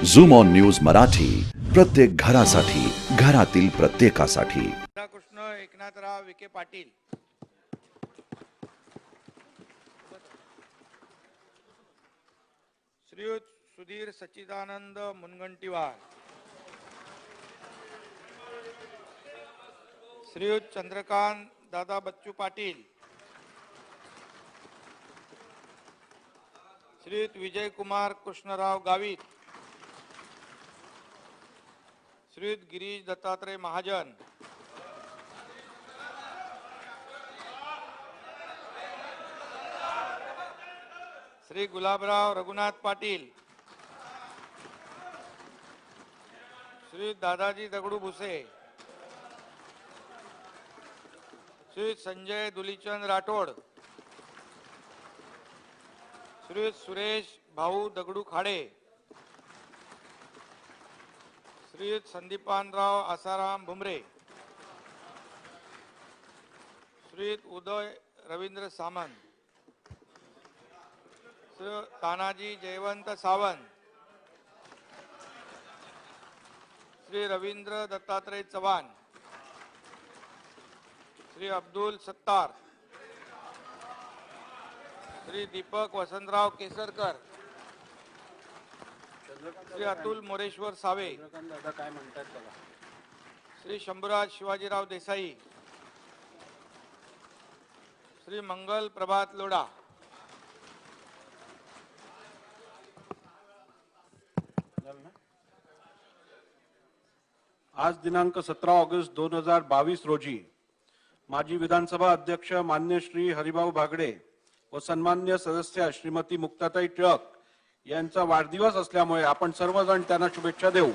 Zoom on news Marathi, प्रत्येक घरासाठी, घरातील प्रत्येकासाठी। राधाकृष्ण एकनाथराव विखे पाटील, श्रीयुत सुधीर सच्चिदानंद मुनगंटीवार, श्रीयुत चंद्रकांत दादा बच्चू पाटील, श्रीयुत विजय कुमार कृष्णराव गावित, श्रीयुत गिरीश दत्तात्रय महाजन, श्री गुलाबराव रघुनाथ पाटील, श्रीयुत दादाजी दगडू भुसे, श्रीयुत संजय दुलीचंद राठोड, श्रीयुत सुरेश भाऊ दगडू खाडे, श्रीयुत संदीपानराव आसाराम भुमरे, श्रीयुत उदय रवींद्र सामंत, श्री तानाजी जयवंत सावंत, श्री रवींद्र दत्तात्रय चव्हाण, श्री अब्दुल सत्तार, श्री दीपक वसंतराव केसरकर, श्री अतुल मोरेश्वर सावे, श्री शंभूराज शिवाजीराव देसाई, श्री मंगल प्रभात लोढा। आज दिनांक 17 ऑगस्ट 2022 रोजी माजी विधानसभा अध्यक्ष मान्य श्री हरिभाऊ बागडे व सन्मान्य सदस्य श्रीमती मुक्ताताई टिळक यांचा वाढदिवस असल्यामुळे आपण सर्वजण त्यांना शुभेच्छा देऊ।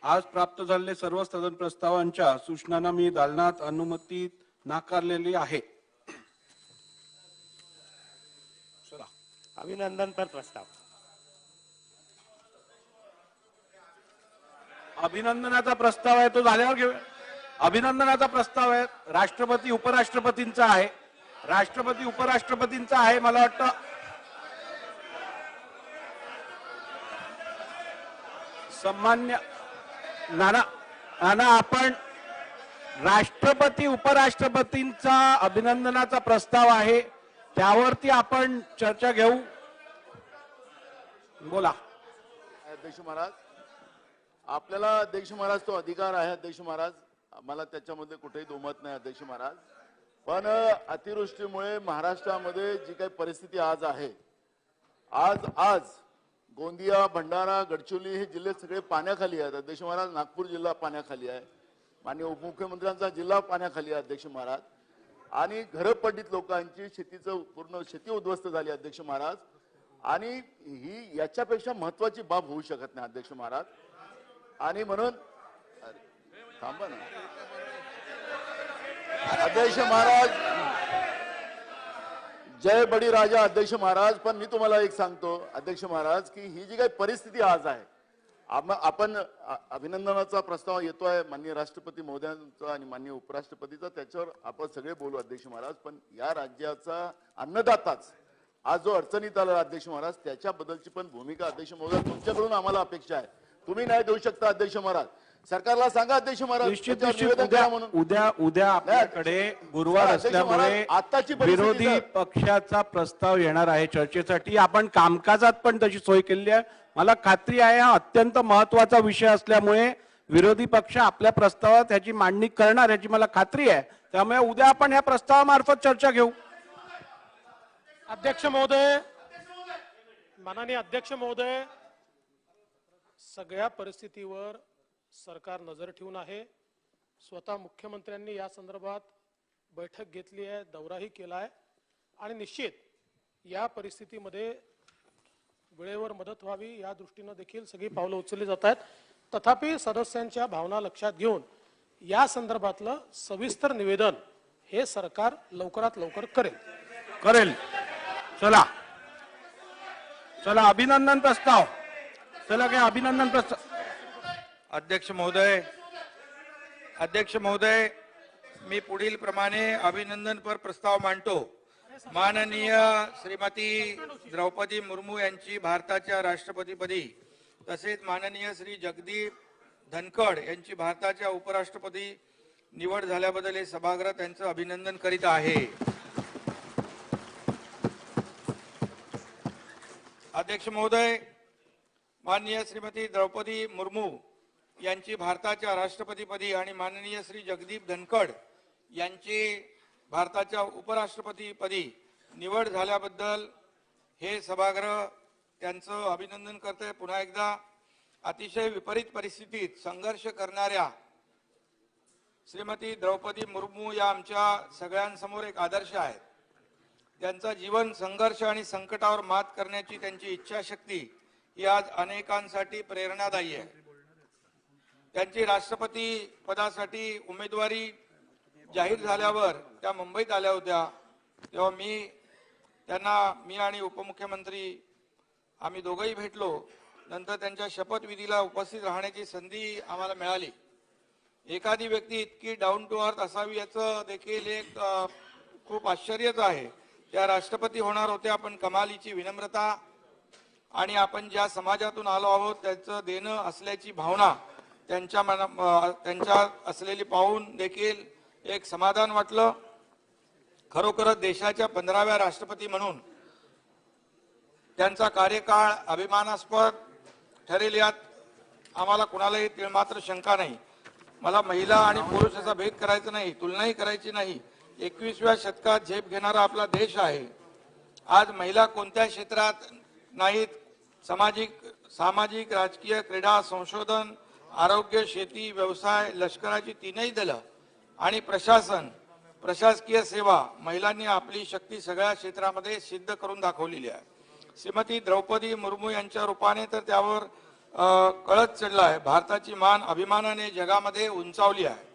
आज प्राप्त झालेले सर्व सदन प्रस्तावांच्या सूचनांना मी दालनात अनुमती नाकारलेली आहे। अभिनंदन पर प्रस्ताव। अभिनंदनाचा प्रस्ताव आहे तो झाल्यावर घेऊ। अभिनंदनाचा प्रस्ताव आहे राष्ट्रपती उपराष्ट्रपतींचा आहे, राष्ट्रपती उपराष्ट्रपतींचा आहे। मला वाटतं सन्मान्य नाना आपण राष्ट्रपती उपराष्ट्रपतींचा अभिनंदनाचा प्रस्ताव आहे त्यावरती आपण चर्चा घेऊ। बोला अध्यक्ष महाराज, आपल्याला अध्यक्ष महाराज तो अधिकार आहे अध्यक्ष महाराज, मला त्याच्यामध्ये कुठेही दुमत नाही अध्यक्ष महाराज। पण अतिवृष्टीमुळे महाराष्ट्रामध्ये जी काही परिस्थिती आज आहे, आज गोंदिया भंडारा गडचिरोली हे जिल्हे सगळे पाण्याखाली आहेत अध्यक्ष महाराज। नागपूर जिल्हा पाण्याखाली आहे, माननीय उपमुख्यमंत्र्यांचा जिल्हा पाण्याखाली आहे अध्यक्ष महाराज। आणि घरं पडलीत लोकांची, शेतीचं पूर्ण शेती उद्ध्वस्त झाली अध्यक्ष महाराज। आणि ही याच्यापेक्षा महत्वाची बाब होऊ शकत नाही अध्यक्ष महाराज। आणि म्हणून थांबा ना अध्यक्ष महाराज, जय बडी राजा अध्यक्ष महाराज। पण मी तुम्हाला एक सांगतो अध्यक्ष महाराज की ही जी काही परिस्थिती आज आहे, आपण अभिनंदनाचा प्रस्ताव येतोय माननीय राष्ट्रपती महोदयांचा आणि माननीय उपराष्ट्रपतीचा, त्याच्यावर आपण सगळे बोलू अध्यक्ष महाराज। पण या राज्याचा अन्नदाताच आज जो अडचणीत आला अध्यक्ष महाराज, त्याच्याबद्दलची पण भूमिका अध्यक्ष महोदय तुमच्याकडून आम्हाला अपेक्षा आहे। तुम्ही नाही देऊ शकता अध्यक्ष महाराज, सरकारला सांगा अध्यक्ष महाराज। उद्या आपल्याकडे गुरुवार असल्यामुळे विरोधी पक्षाचा प्रस्ताव येणार आहे चर्चेसाठी। आपण कामकाजात पण तशी सोय केली आहे। मला खात्री आहे हा अत्यंत महत्वाचा विषय असल्यामुळे विरोधी पक्ष आपल्या प्रस्तावात ह्याची मांडणी करणार याची मला खात्री आहे। त्यामुळे उद्या आपण या प्रस्तावामार्फत चर्चा घेऊ। अध्यक्ष महोदय, माननीय अध्यक्ष महोदय, सगळ्या परिस्थितीवर सरकार नजर ठेवून आहे। स्वतः मुख्यमंत्र्यांनी या संदर्भात बैठक घेतली आहे, दौराही केला आहे आणि निश्चित या परिस्थितीमध्ये वेळेवर मदत व्हावी या दृष्टीने देखील सगळी पावलं उचलली जात आहेत। तथापि सदस्यांच्या भावना लक्षात घेऊन या संदर्भातलं सविस्तर निवेदन हे सरकार लवकरात लवकर करेल। चला अभिनंदन प्रस्ताव, चला काय अभिनंदन प्रस्ताव। अध्यक्ष महोदय, अध्यक्ष महोदय, मी पुढील प्रमाणे अभिनंदनपर प्रस्ताव मांडतो. माननीय श्रीमती द्रौपदी मुर्मू यांची भारताच्या राष्ट्रपतीपदी तसेच माननीय श्री जगदीप धनखड यांची भारताच्या उपराष्ट्रपती निवड झाल्याबद्दल हे सभागृह त्यांचं अभिनंदन करीत आहे. अध्यक्ष महोदय, माननीय श्रीमती द्रौपदी मुर्मू यांची भारताच्या राष्ट्रपतीपदी आणि माननीय श्री जगदीप धनखड यांची भारताच्या उपराष्ट्रपतीपदी निवड झाल्याबद्दल हे सभागृह त्यांचं अभिनंदन करते. पुन्हा एकदा अतिशय विपरीत परिस्थितीत संघर्ष करणाऱ्या श्रीमती द्रौपदी मुर्मू या आमच्या सगळ्यांसमोर एक आदर्श आहेत. त्यांचा जीवन संघर्ष आणि संकटावर मात करण्याची त्यांची इच्छाशक्ती ही आज अनेकांसाठी प्रेरणादायी आहे. त्यांची राष्ट्रपती पदासाठी उमेदवारी जाहीर झाल्यावर त्या मुंबईत आल्या होत्या. तेव्हा मी आणि उपमुख्यमंत्री आम्ही दोघंही भेटलो. नंतर त्यांच्या शपथविधीला उपस्थित राहण्याची संधी आम्हाला मिळाली. एखादी व्यक्ती इतकी डाऊन टू अर्थ असावी याचं देखील एक खूप आश्चर्यच आहे. त्या राष्ट्रपती होणार होत्या, पण कमालीची विनम्रता आणि आपण ज्या समाजातून आलो आहोत त्याचं देणं असल्याची भावना त्यांच्या असलेली पाहून देखील एक समाधान वाटलं. खरोखरच देशाच्या 15व्या राष्ट्रपती म्हणून त्यांचा कार्यकाळ अभिमानास्पद ठरेल यात आम्हाला कुणालाही तीळमात्र शंका नाही. मला महिला आणि पुरुष असा भेद करायचा नाही, तुलनाही करायची नाही. 21व्या शतकात झेप घेणारा आपला देश आहे. आज महिला कोणत्या क्षेत्रात नाहीत, सामाजिक, राजकीय, क्रीडा, संशोधन, आरोग्य, शेती, व्यवसाय, लष्कराची तीनही दलं आणि प्रशासकीय सेवा महिलांनी आपली शक्ती सगळ्या क्षेत्रामध्ये सिद्ध करून दाखवलेली आहे. श्रीमती द्रौपदी मुर्मू यांच्या रूपाने तर त्यावर कळत चढला आहे. भारताची मान अभिमानाने जगामध्ये उंचावली आहे.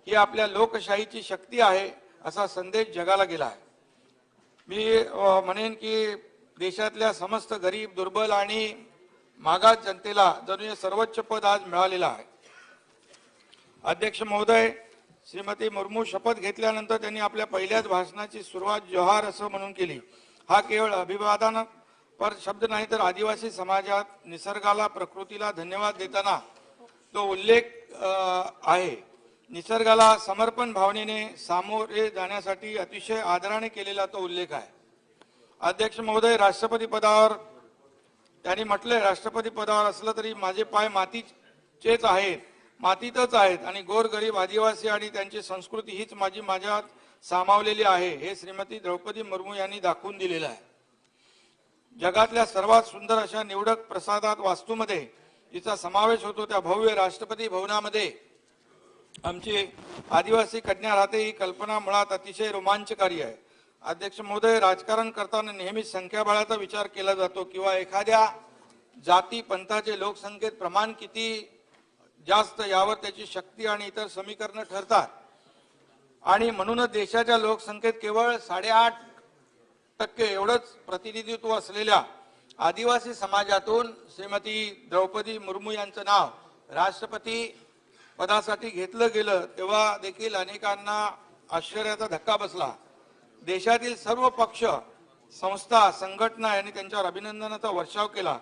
ही आपल्या लोकशाहीची शक्ती आहे असा संदेश जगाला गेला आहे. मी म्हणेन की देशातल्या समस्त गरीब, दुर्बल आणि मागास जनतेला जणू हे सर्वोच्च पद आज मिळालेलं आहे. अध्यक्ष महोदय, श्रीमती मुर्मू शपथ घेतल्यानंतर त्यांनी आपल्या पहिल्याच भाषणाची सुरुवात जोहार असं म्हणून केली. हा केवळ अभिवादन पर शब्द नाही, तर आदिवासी समाजात निसर्गाला, प्रकृतीला धन्यवाद देताना तो उल्लेख आहे. निसर्गाला समर्पण भावनेने सामोरे जाण्यासाठी अतिशय आदराने केलेला तो उल्लेख आहे. अध्यक्ष महोदय, राष्ट्रपती पदावर त्यांनी म्हटले, राष्ट्रपती पदावर असलं तरी माझे पाय मातीचेच आहेत, मातीतच आहेत आणि गोरगरीब आदिवासी आणि त्यांची संस्कृती हीच माझ्यात सामावलेली आहे, हे श्रीमती द्रौपदी मुर्मू यांनी दाखवून दिलेलं आहे. जगातल्या सर्वात सुंदर अशा निवडक प्रसादात वास्तूमध्ये जिचा समावेश होतो त्या भव्य राष्ट्रपती भवनामध्ये आमची आदिवासी कन्या राहते ही कल्पना मुळात अतिशय रोमांचकारी आहे. अध्यक्ष महोदय, राजकारण करताना नेहमीच संख्याबळाचा विचार केला जातो किंवा एखाद्या जाती पंथाचे लोकसंख्येत प्रमाण किती जास्त यावर त्याची शक्ती आणि इतर समीकरणं ठरतात. आणि म्हणूनच देशाच्या लोकसंख्येत केवळ 8.5% एवढंच प्रतिनिधित्व असलेल्या आदिवासी समाजातून श्रीमती द्रौपदी मुर्मू यांचं नाव राष्ट्रपती पदासाठी घेतलं गेलं तेव्हा देखील अनेकांना आश्चर्याचा धक्का बसला. देशातील सर्व पक्ष, संस्था, संघटना यांनी त्यांच्यावर अभिनंदनाचा वर्षाव केला.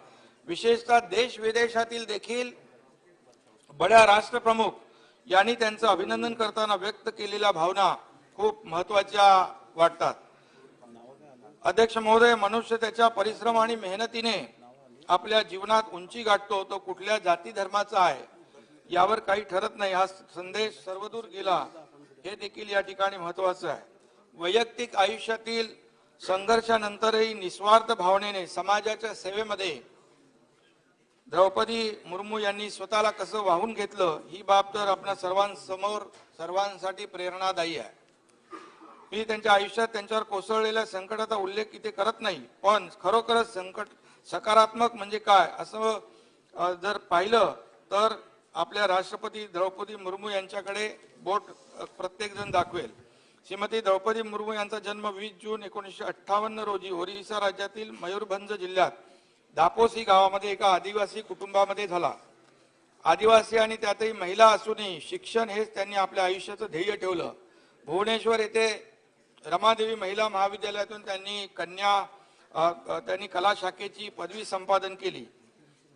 विशेषतः देश विदेशातील देखील बड्या राष्ट्रप्रमुख यांनी त्यांचं अभिनंदन करताना व्यक्त केलेल्या भावना खूप महत्वाच्या वाटतात. अध्यक्ष महोदय, मनुष्य त्याच्या परिश्रम आणि मेहनतीने आपल्या जीवनात उंची गाठतो. तो कुठल्या जाती धर्माचा आहे यावर काही ठरत नाही. हा संदेश सर्वदूर गेला हे देखील या ठिकाणी महत्वाचं आहे. वैयक्तिक आयुष्यातील संघर्षानंतरही निस्वार्थ भावनेने समाजाच्या सेवेमध्ये द्रौपदी मुर्मू यांनी स्वतःला कसं वाहून घेतलं ही बाब तर आपल्या सर्वांसाठी प्रेरणादायी आहे. मी त्यांच्या आयुष्यात त्यांच्यावर कोसळलेल्या संकटाचा उल्लेख इथे करत नाही, पण खरोखरच संकट सकारात्मक म्हणजे काय असं जर पाहिलं तर आपल्या राष्ट्रपती द्रौपदी मुर्मू यांच्याकडे बोट प्रत्येक जण दाखवेल. श्रीमती द्रौपदी मुर्मू यांचा जन्म 20 जून 1958 रोजी ओरिसा राज्यातील मयूरभंज जिल्ह्यात दापोसी गावामध्ये एका आदिवासी कुटुंबामध्ये झाला. आदिवासी आणि त्यातही महिला असूनही शिक्षण हेच त्यांनी आपल्या आयुष्याचं ध्येय ठेवलं. भुवनेश्वर येथे रमादेवी महिला महाविद्यालयातून त्यांनी कला शाखेची पदवी संपादन केली.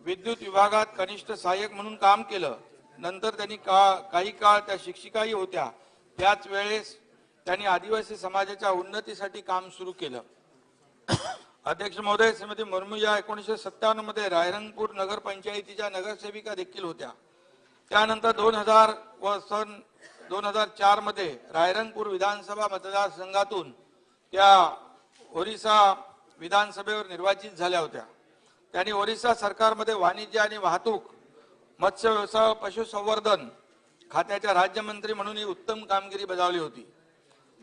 विद्युत विभागात कनिष्ठ सहाय्यक म्हणून काम केलं. नंतर त्यांनी काही काळ त्या शिक्षिकाही होत्या. त्याच वेळेस त्यांनी आदिवासी समाजाच्या उन्नतीसाठी काम सुरू केलं. अध्यक्ष महोदय, श्रीमती मुर्मू या 1997 मध्ये रायरंगपूर नगर पंचायतीच्या नगरसेविका देखील होत्या. त्यानंतर 2000 व सन 2004 मध्ये रायरंगपूर विधानसभा मतदारसंघातून त्या ओरिसा विधानसभेवर निर्वाचित झाल्या होत्या. त्यांनी ओरिसा सरकारमध्ये वाणिज्य आणि वाहतूक, मत्स्य व्यवसाय, पशुसंवर्धन खात्याच्या राज्यमंत्री म्हणूनही उत्तम कामगिरी बजावली होती.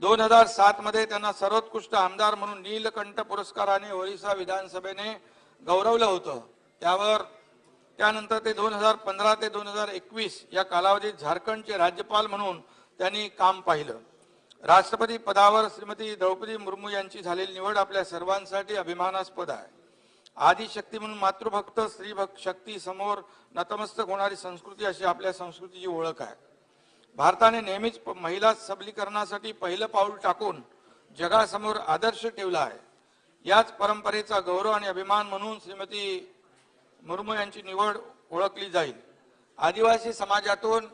2007 मध्ये त्यांना सर्वोत्कृष्ट आमदार म्हणून नीलकंठ पुरस्काराने ओरिसा विधानसभेने गौरवलं होतं. त्यानंतर ते 2015 ते 2021 या कालावधीत झारखंडचे राज्यपाल म्हणून त्यांनी काम पाहिलं. राष्ट्रपती पदावर श्रीमती द्रौपदी मुर्मू यांची झालेली निवड आपल्या सर्वांसाठी अभिमानास्पद आहे. आदिशक्ती म्हणून मातृभक्त, स्त्रीभक्त शक्ती समोर नतमस्तक होणारी संस्कृती अशी आपल्या संस्कृतीची ओळख आहे. भारताने नेहमीच महिला सबलीकरणासाठी पहिलं पाऊल टाकून जगासमोर आदर्श ठेवला आहे. याच परंपरेचा गौरव आणि अभिमान म्हणून श्रीमती मुर्मू यांची निवड ओळखली जाईल. आदिवासी समाजातून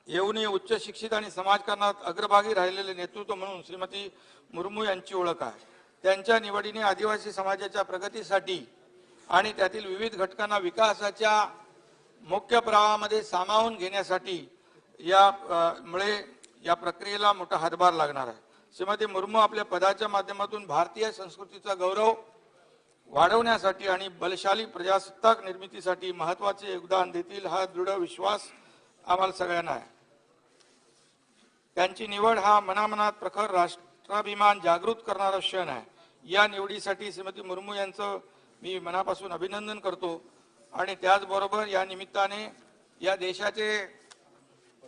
येऊनही उच्च शिक्षित आणि समाजकारणात अग्रभागी राहिलेले नेतृत्व म्हणून श्रीमती मुर्मू यांची ओळख आहे. त्यांच्या निवडीने आदिवासी समाजाच्या प्रगतीसाठी आणि त्यातील विविध घटकांना विकासाच्या मुख्य प्रवाहामध्ये सामावून घेण्यासाठी या प्रक्रियेला मोठा हातभार लागणार आहे. श्रीमती मुर्मू आपल्या पदाच्या माध्यमातून भारतीय संस्कृतीचा गौरव वाढवण्यासाठी आणि बलशाली प्रजासत्ताक निर्मितीसाठी महत्त्वाचे योगदान देतील हा दृढ विश्वास आम्हाला सगळ्यांना आहे. त्यांची निवड हा मनामनात प्रखर राष्ट्राभिमान जागृत करणारा क्षण आहे. या निवडीसाठी श्रीमती मुर्मू यांचं मी मनापासून अभिनंदन करतो आणि त्याचबरोबर या निमित्ताने या देशाचे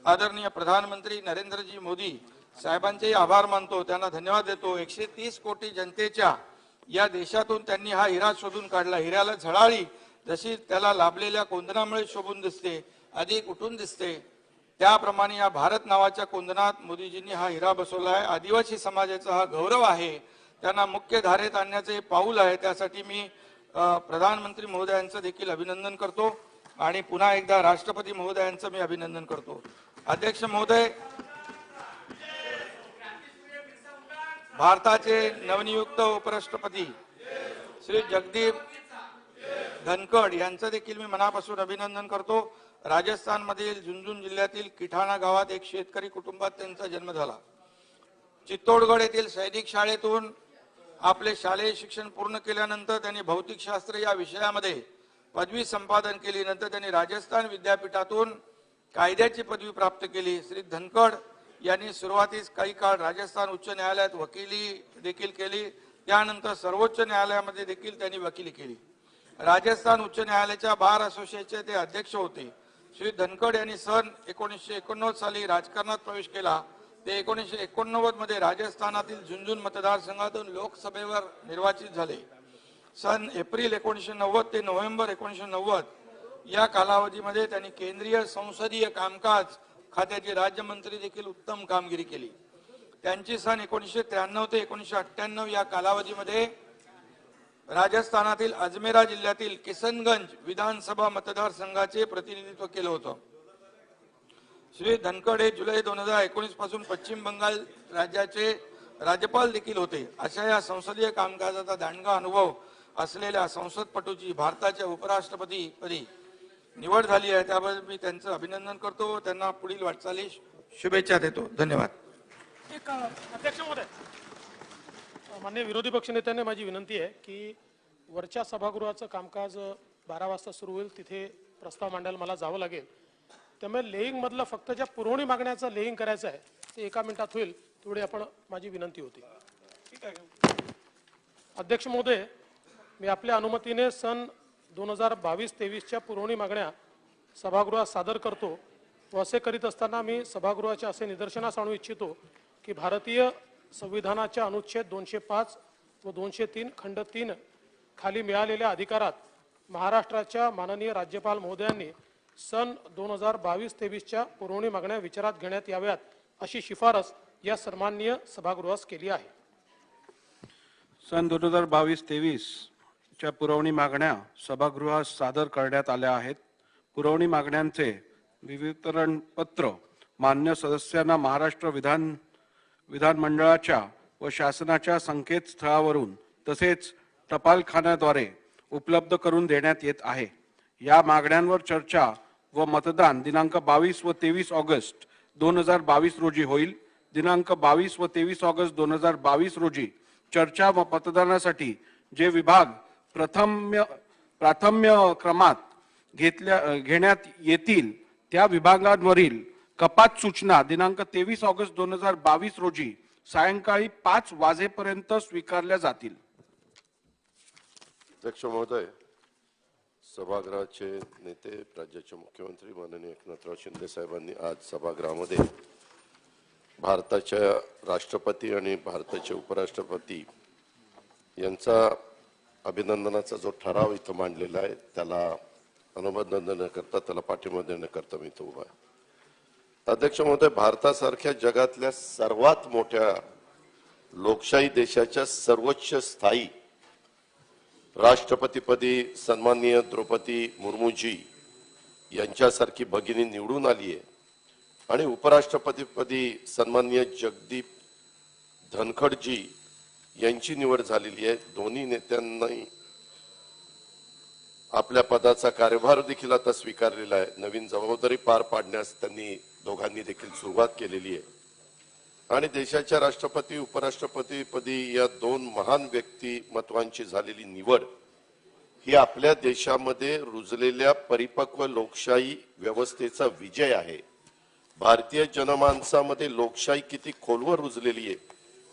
आदरणीय प्रधानमंत्री नरेंद्रजी मोदी साहेबांचेही आभार मानतो, त्यांना धन्यवाद देतो. 130 कोटी जनतेच्या या देशातून त्यांनी हा हिरा शोधून काढला. हिऱ्याला झळाळी जशी त्याला लाभलेल्या कोंदणामुळे शोभून दिसते, अधिक उठून दिसते, त्याप्रमाणे या भारत नावाच्या कोंदणात मोदीजींनी हा हिरा बसवला आहे. आदिवासी समाजाचा हा गौरव आहे, त्यांना मुख्य धारेत आणण्याचे पाऊल आहे. त्यासाठी मी प्रधानमंत्री महोदयांचं देखील अभिनंदन करतो आणि पुन्हा एकदा राष्ट्रपती महोदयांचं मी अभिनंदन करतो. अध्यक्ष महोदय, भारताचे नवनियुक्त उपराष्ट्रपती श्री जगदीप धनखड यांचं देखील मी मनापासून अभिनंदन करतो. राजस्थान मधील झुंझुनू जिल्ह्यातील किठाणा गावात एक शेतकरी कुटुंबात त्यांचा जन्म झाला. चित्तोडगड येथील सैनिक शाळेतून आपले शालेय शिक्षण पूर्ण केल्यानंतर त्यांनी भौतिकशास्त्र या विषयामध्ये पदवी संपादन केली. नंतर त्यांनी राजस्थान विद्यापीठातून कायद्याची पदवी प्राप्त केली. श्री धनखड यांनी सुरुवातीस काही काळ राजस्थान उच्च न्यायालयात वकिली देखील केली. त्यानंतर सर्वोच्च न्यायालयामध्ये देखील त्यांनी वकिली केली. राजस्थान उच्च न्यायालयाच्या बार असोसिएशनचे ते अध्यक्ष होते. श्री धनखड यांनी सन 1989 साली राजकारणात प्रवेश केला. ते 1989 मध्ये राजस्थानातील झुंझुनू मतदारसंघातून लोकसभेवर निर्वाचित झाले. सन एप्रिल 1990 ते नोव्हेंबर 1990 या कालावधीमध्ये त्यांनी केंद्रीय संसदीय कामकाज खात्याचे राज्यमंत्री देखील उत्तम कामगिरी केली. त्यांची सन 1993 ते 1998 या कालावधीमध्ये राजस्थानातील अजमेरा जिल्ह्यातील किशनगंज विधानसभा मतदारसंघाचे प्रतिनिधित्व केलं होतं. श्री धनखड हे जुलै 2019 पासून पश्चिम बंगाल राज्याचे राज्यपाल देखील होते. अशा या संसदीय कामकाजाचा दांडगा अनुभव असलेल्या संसदपटूची भारताच्या उपराष्ट्रपतीपदी निवड झाली आहे. त्याबद्दल मी त्यांचं अभिनंदन करतो. त्यांना पुढील वाटचालीस शुभेच्छा देतो. धन्यवाद. अध्यक्ष महोदय, माननीय विरोधी पक्षनेत्यांनी माझी विनंती आहे की वरच्या सभागृहाचं कामकाज 12 वाजता सुरू होईल, तिथे प्रस्ताव मांडायला मला जावं लागेल. त्यामुळे लेईंग मधलं फक्त ज्या पुरवणी मागण्याचं लेईंग करायचं आहे ते 1 मिनिटात होईल, तेवढी आपण माझी विनंती होती. ठीक आहे अध्यक्ष महोदय, मी आपल्या अनुमतीने सन 2022-23च्या पुरवणी मागण्या सभागृहात सादर करतो व असे करीत असताना मी सभागृहाच्या असे निदर्शनास आणू इच्छितो की भारतीय संविधानाच्या अनुच्छेद 205 व 203 खंड 3 खाली मिळालेल्या अधिकारात महाराष्ट्राच्या माननीय राज्यपाल महोदयांनी सन 2022-23च्या पुरवणी मागण्या विचारात घेण्यात याव्यात अशी शिफारस या सन्माननीय सभागृहास केली आहे. सन 2022-23 च्या पुरवणी मागण्या सभागृहास सादर करण्यात आल्या आहेत. पुरवणी मागण्यांचे वितरण पत्र मान्य सदस्यांना महाराष्ट्र विधानमंडळाच्या व शासनाच्या संकेतस्थळावरून तसेच टपालखान्याद्वारे उपलब्ध करून देण्यात येत आहे. या मागण्यांवर चर्चा व मतदान दिनांक 22 व 23 ऑगस्ट 2022 रोजी होईल. दिनांक 22 व 23 ऑगस्ट 2022 रोजी चर्चा व मतदानासाठी जे विभाग प्राथम्य क्रमात घेण्यात येतील त्या विभागांवरील कपात सूचना दिनांक 23 ऑगस्ट 2022 रोजी सायंकाळी 5 वाजेपर्यंत स्वीकारल्या जातील. अध्यक्ष महोदय, सभागृहाचे नेते राज्याचे मुख्यमंत्री माननीय एकनाथराव शिंदे साहेबांनी आज सभागृहामध्ये भारताच्या राष्ट्रपती आणि भारताचे उपराष्ट्रपती यांचा अभिनंदनाचा जो ठराव इथं मांडलेला आहे त्याला अनुमोदन देण्याकरता, त्याला पाठिंबा देण्याकरता मी इथं उभा आहे. अध्यक्ष महोदय, भारतासारख्या जगातल्या सर्वात मोठ्या लोकशाही देशाच्या सर्वोच्च स्थायी राष्ट्रपतीपदी सन्माननीय द्रौपदी मुर्मूजी यांच्यासारखी भगिनी निवडून आली आहे आणि उपराष्ट्रपतीपदी सन्माननीय जगदीप धनखडजी यांची निवड झालेली आहे. दोन्ही नेत्यांनी आपल्या पदाचा कार्यभार देखील आता स्वीकारलेला आहे. नवीन जबाबदारी पार पाडण्यास त्यांनी दोघांनी देखील सुरुवात केलेली आहे आणि देशाच्या राष्ट्रपती उपराष्ट्रपतीपदी या दोन महान व्यक्तिमत्वांची झालेली निवड ही आपल्या देशामध्ये रुजलेल्या परिपक्व लोकशाही व्यवस्थेचा विजय आहे. भारतीय जनमानसामध्ये लोकशाही किती खोलवर रुजलेली आहे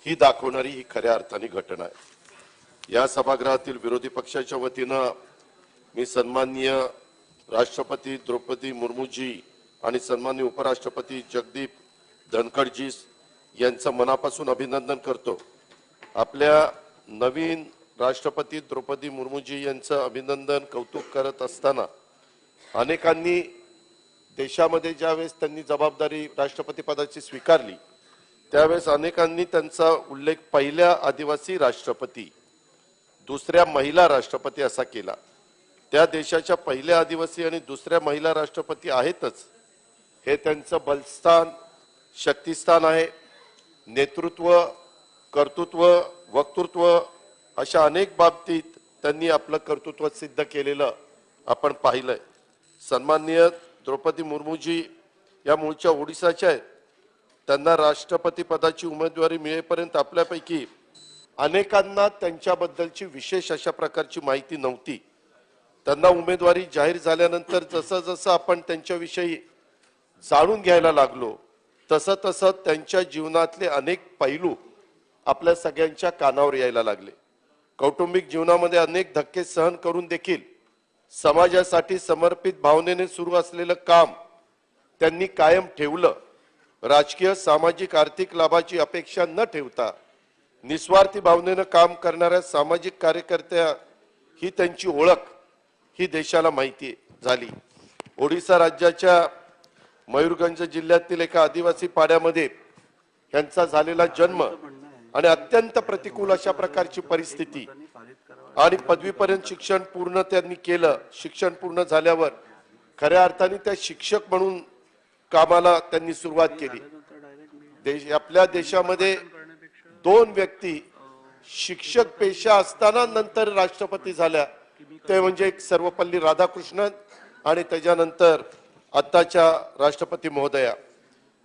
ही दाखवणारी ही खऱ्या अर्थाने घटना आहे. या सभागृहातील विरोधी पक्षाच्या वतीनं मी सन्माननीय राष्ट्रपती द्रौपदी मुर्मूजी आणि सन्माननीय उपराष्ट्रपती जगदीप धनखडजी यांचं मनापासून अभिनंदन करतो. आपल्या नवीन राष्ट्रपती द्रौपदी मुर्मूजी यांचं अभिनंदन कौतुक करत असताना अनेकांनी देशामध्ये ज्यावेळेस त्यांनी जबाबदारी राष्ट्रपती पदाची स्वीकारली त्यावेळेस अनेकांनी त्यांचा उल्लेख पहिल्या आदिवासी राष्ट्रपती, दुसऱ्या महिला राष्ट्रपती असा केला. त्या देशाच्या पहिल्या आदिवासी आणि दुसऱ्या महिला राष्ट्रपती आहेतच, हे त्यांचं बलस्थान शक्तिस्थान आहे. नेतृत्व, कर्तृत्व, वक्तृत्व अशा अनेक बाबतीत त्यांनी आपलं कर्तृत्व सिद्ध केलेलं आपण पाहिलंय. सन्माननीय द्रौपदी मुर्मूजी या मूळच्या ओडिसाच्या आहेत. त्यांना राष्ट्रपती पदाची उमेदवारी मिळेपर्यंत आपल्यापैकी अनेकांना त्यांच्याबद्दलची विशेष अशा प्रकारची माहिती नव्हती. त्यांना उमेदवारी जाहीर झाल्यानंतर जसं जसं आपण त्यांच्याविषयी जाणून घ्यायला लागलो तसं तसं त्यांच्या जीवनातले अनेक पैलू आपल्या सगळ्यांच्या कानावर यायला लागले. कौटुंबिक जीवनामध्ये अनेक धक्के सहन करून देखील समाजासाठी समर्पित भावनेने सुरू असलेलं काम त्यांनी कायम ठेवलं. राजकीय, सामाजिक, आर्थिक लाभाची अपेक्षा न ठेवता निस्वार्थी भावनेनं काम करणाऱ्या सामाजिक कार्यकर्त्या ही त्यांची ओळख ही देशाला माहिती झाली. ओडिसा राज्याच्या मयूरगंज जिल्ह्यातील एका आदिवासी पाड्यामध्ये यांचा झालेला जन्म आणि अत्यंत प्रतिकूल अशा प्रकारची परिस्थिती आणि पदवीपर्यंत शिक्षण पूर्ण त्यांनी केलं. शिक्षण पूर्ण झाल्यावर खऱ्या अर्थाने त्या शिक्षक म्हणून कामाला त्यांनी सुरुवात केली. आपल्या देशामध्ये दोन व्यक्ती शिक्षक पेशा असताना नंतर राष्ट्रपती झाल्या, ते म्हणजे एक सर्वपल्ली राधाकृष्णन आणि त्याच्यानंतर आत्ताच्या राष्ट्रपती महोदया.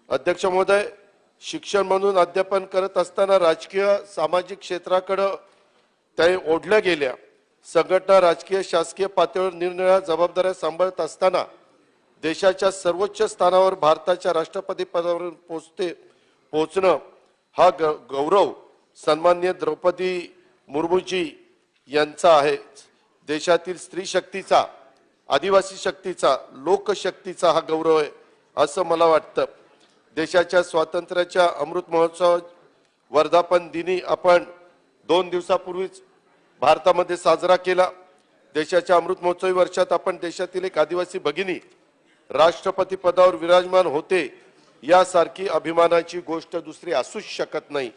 अध्यक्ष महोदय, शिक्षण म्हणून अध्यापन करत असताना राजकीय सामाजिक क्षेत्राकडे त्या ओढल्या गेल्या. संघटना, राजकीय, शासकीय पातळीवर निरनिराळ्या जबाबदाऱ्या सांभाळत असताना देशाच्या सर्वोच्च स्थानावर भारताच्या राष्ट्रपती पदावर पोहोचणं हा गौरव सन्माननीय द्रौपदी मुर्मूजी यांचा आहे. देशातील स्त्री शक्तीचा, आदिवासी शक्तीचा, लोकशक्तीचा हा गौरव आहे असं मला वाटतं. देशाच्या स्वातंत्र्याच्या अमृत महोत्सव वर्धापन दिनी आपण 2 दिवसापूर्वीच भारतामध्ये साजरा केला. देशाच्या अमृत महोत्सवी वर्षात आपण देशातील एक आदिवासी भगिनी राष्ट्रपती पदावर विराजमान होते यासारखी अभिमानाची गोष्ट दुसरी असूच शकत नाही.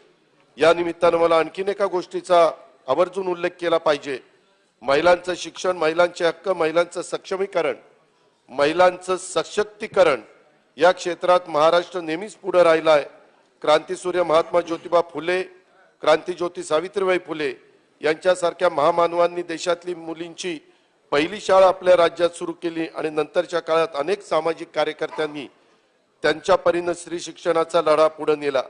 या निमित्तानं मला आणखीन एका गोष्टीचा आवर्जून उल्लेख केला पाहिजे. महिलांचं शिक्षण, महिलांचे हक्क, महिलांचं सक्षमीकरण, महिलांचं सशक्तीकरण या क्षेत्रात महाराष्ट्र नेहमीच पुढे राहिला आहे. क्रांतीसूर्य महात्मा ज्योतिबा फुले, क्रांतीज्योती सावित्रीबाई फुले यांच्यासारख्या महामानवांनी देशातली मुलींची पहिली शाळा आपल्या राज्यात सुरू केली आणि नंतरच्या काळात अनेक सामाजिक कार्यकर्त्यांनी त्यांच्या परीने स्त्री शिक्षणाचा लढा पुढे नेला.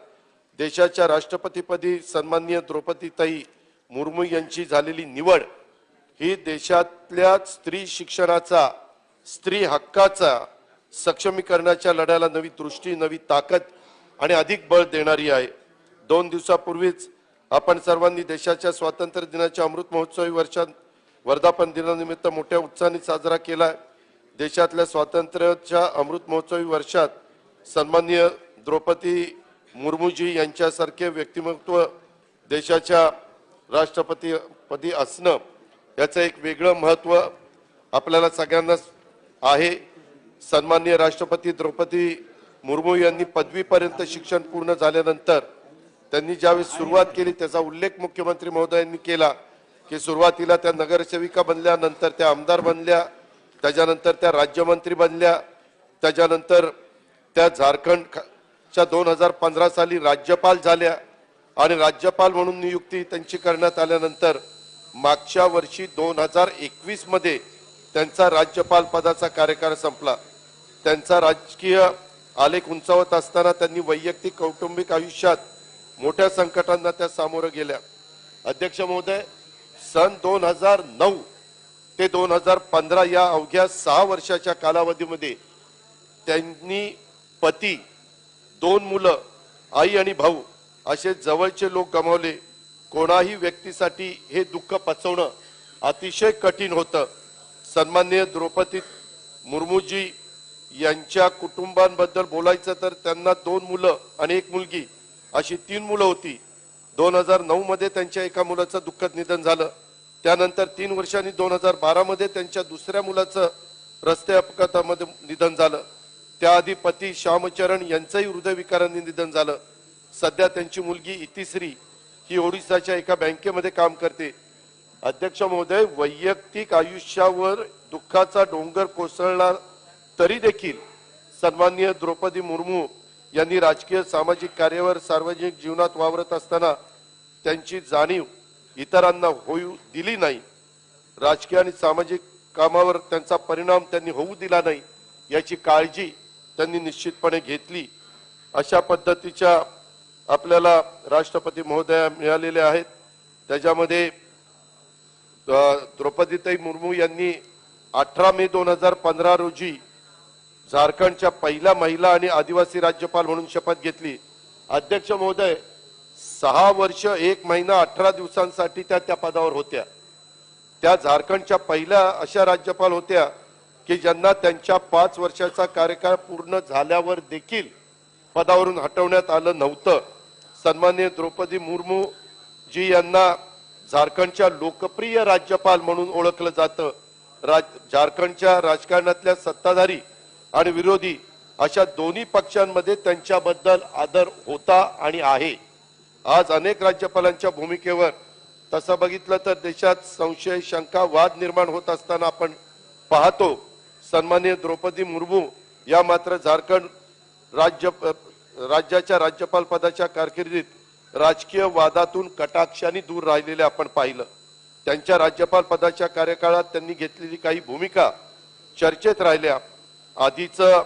देशाच्या राष्ट्रपतीपदी सन्माननीय द्रौपदीताई मुर्मू यांची झालेली निवड ही देशातल्या स्त्री शिक्षणाचा, स्त्री हक्काचा, सक्षमीकरणाच्या लढ्याला नवी दृष्टी, नवी ताकद आणि अधिक बळ देणारी आहे. 2 दिवसापूर्वीच आपण सर्वांनी देशाच्या स्वातंत्र्य दिनाच्या अमृत महोत्सवी वर्षात वर्धापन दिनानिमित्त मोठ्या उत्साहाने साजरा केला. देशातल्या स्वातंत्र्याच्या अमृत महोत्सवी वर्षात सन्माननीय द्रौपदी मुर्मूजी यांच्यासारखे व्यक्तिमत्व देशाच्या राष्ट्रपतीपदी असणं याचं एक वेगळं महत्त्व आपल्याला सगळ्यांना आहे. सन्माननीय राष्ट्रपती द्रौपदी मुर्मू यांनी पदवीपर्यंत शिक्षण पूर्ण झाल्यानंतर त्यांनी ज्यावेळेस सुरुवात केली त्याचा उल्लेख मुख्यमंत्री महोदयांनी केला की सुरुवातीला त्या नगरसेविका बनल्या, नंतर त्या आमदार बनल्या, त्याच्यानंतर त्या राज्यमंत्री बनल्या, त्याच्यानंतर त्या झारखंडच्या 2015 साली राज्यपाल झाल्या आणि राज्यपाल म्हणून नियुक्ती त्यांची करण्यात आल्यानंतर मागच्या वर्षी 2021 मध्ये त्यांचा राज्यपाल पदाचा कार्यकाळ संपला. त्यांचा राजकीय आलेख उंचावत असताना त्यांनी वैयक्तिक कौटुंबिक आयुष्यात मोठ्या संकटांना त्या सामोरं गेल्या. अध्यक्ष महोदय, सन 2009 ते 2015 या अवघ्या 6 वर्षाच्या कालावधीमध्ये त्यांनी पती, 2 मुलं, आई आणि भाऊ असे जवळचे लोक गमावले. कोणाही व्यक्तीसाठी हे दुःख पचवणं अतिशय कठीण होतं. सन्माननीय द्रौपदी मुर्मूजी यांच्या कुटुंबांबद्दल बोलायचं तर त्यांना 2 मुलं आणि 1 मुलगी अशी 3 मुलं होती. 2009 मध्ये त्यांच्या एका मुलाचं दुःखद निधन झालं. त्यानंतर 3 वर्षांनी 2012 मध्ये त्यांच्या दुसऱ्या मुलाचं रस्ते अपघातामध्ये निधन झालं. त्याआधी पती श्यामचरण यांचंही हृदयविकाराने निधन झालं. सध्या त्यांची मुलगी इतिश्री ही ओडिसाच्या एका बँकेमध्ये काम करते. अध्यक्ष महोदय, वैयक्तिक आयुष्यावर दुःखाचा डोंगर कोसळला तरी देखील सन्माननीय द्रौपदी मुर्मू यांनी राजकीय सामाजिक कार्यावर सार्वजनिक जीवनात वावरत असताना त्यांची जाणीव इतरांना होऊ दिली नाही. राजकीय आणि सामाजिक कामावर त्यांचा परिणाम त्यांनी होऊ दिला नाही याची काळजी त्यांनी निश्चितपणे घेतली. अशा पद्धतीच्या आपल्याला राष्ट्रपती महोदया मिळालेले आहेत. त्याच्यामध्ये द्रौपदीताई मुर्मू यांनी 18 मे 2015 रोजी झारखंडच्या पहिल्या महिला आणि आदिवासी राज्यपाल म्हणून शपथ घेतली. अध्यक्ष महोदय, 6 वर्ष 1 महिना 18 दिवसांसाठी त्या पदावर होत्या. त्या झारखंडच्या पहिल्या अशा राज्यपाल होत्या की ज्यांना त्यांच्या 5 वर्षाचा कार्यकाळ पूर्ण झाल्यावर देखील पदावरून हटवण्यात आलं नव्हतं. सन्माननीय द्रौपदी मुर्मू जी यांना झारखंडच्या लोकप्रिय राज्यपाल म्हणून ओळखलं जातं. झारखंडच्या राजकारणातल्या सत्ताधारी आणि विरोधी अशा दोन्ही पक्षांमध्ये त्यांच्याबद्दल आदर होता आणि आहे. आज अनेक राज्यपालांच्या भूमिकेवर तसं बघितलं तर देशात संशय, शंका, वाद निर्माण होत असताना आपण पाहतो. सन्माननीय द्रौपदी मुर्मू या मात्र झारखंड राज्याच्या राज्यपाल पदाच्या कारकिर्दीत राजकीय वादातून कटाक्षाने दूर राहिलेले आपण पाहिलं. त्यांच्या राज्यपाल पदाच्या कार्यकाळात त्यांनी घेतलेली काही भूमिका चर्चेत राहिल्या. आधीचं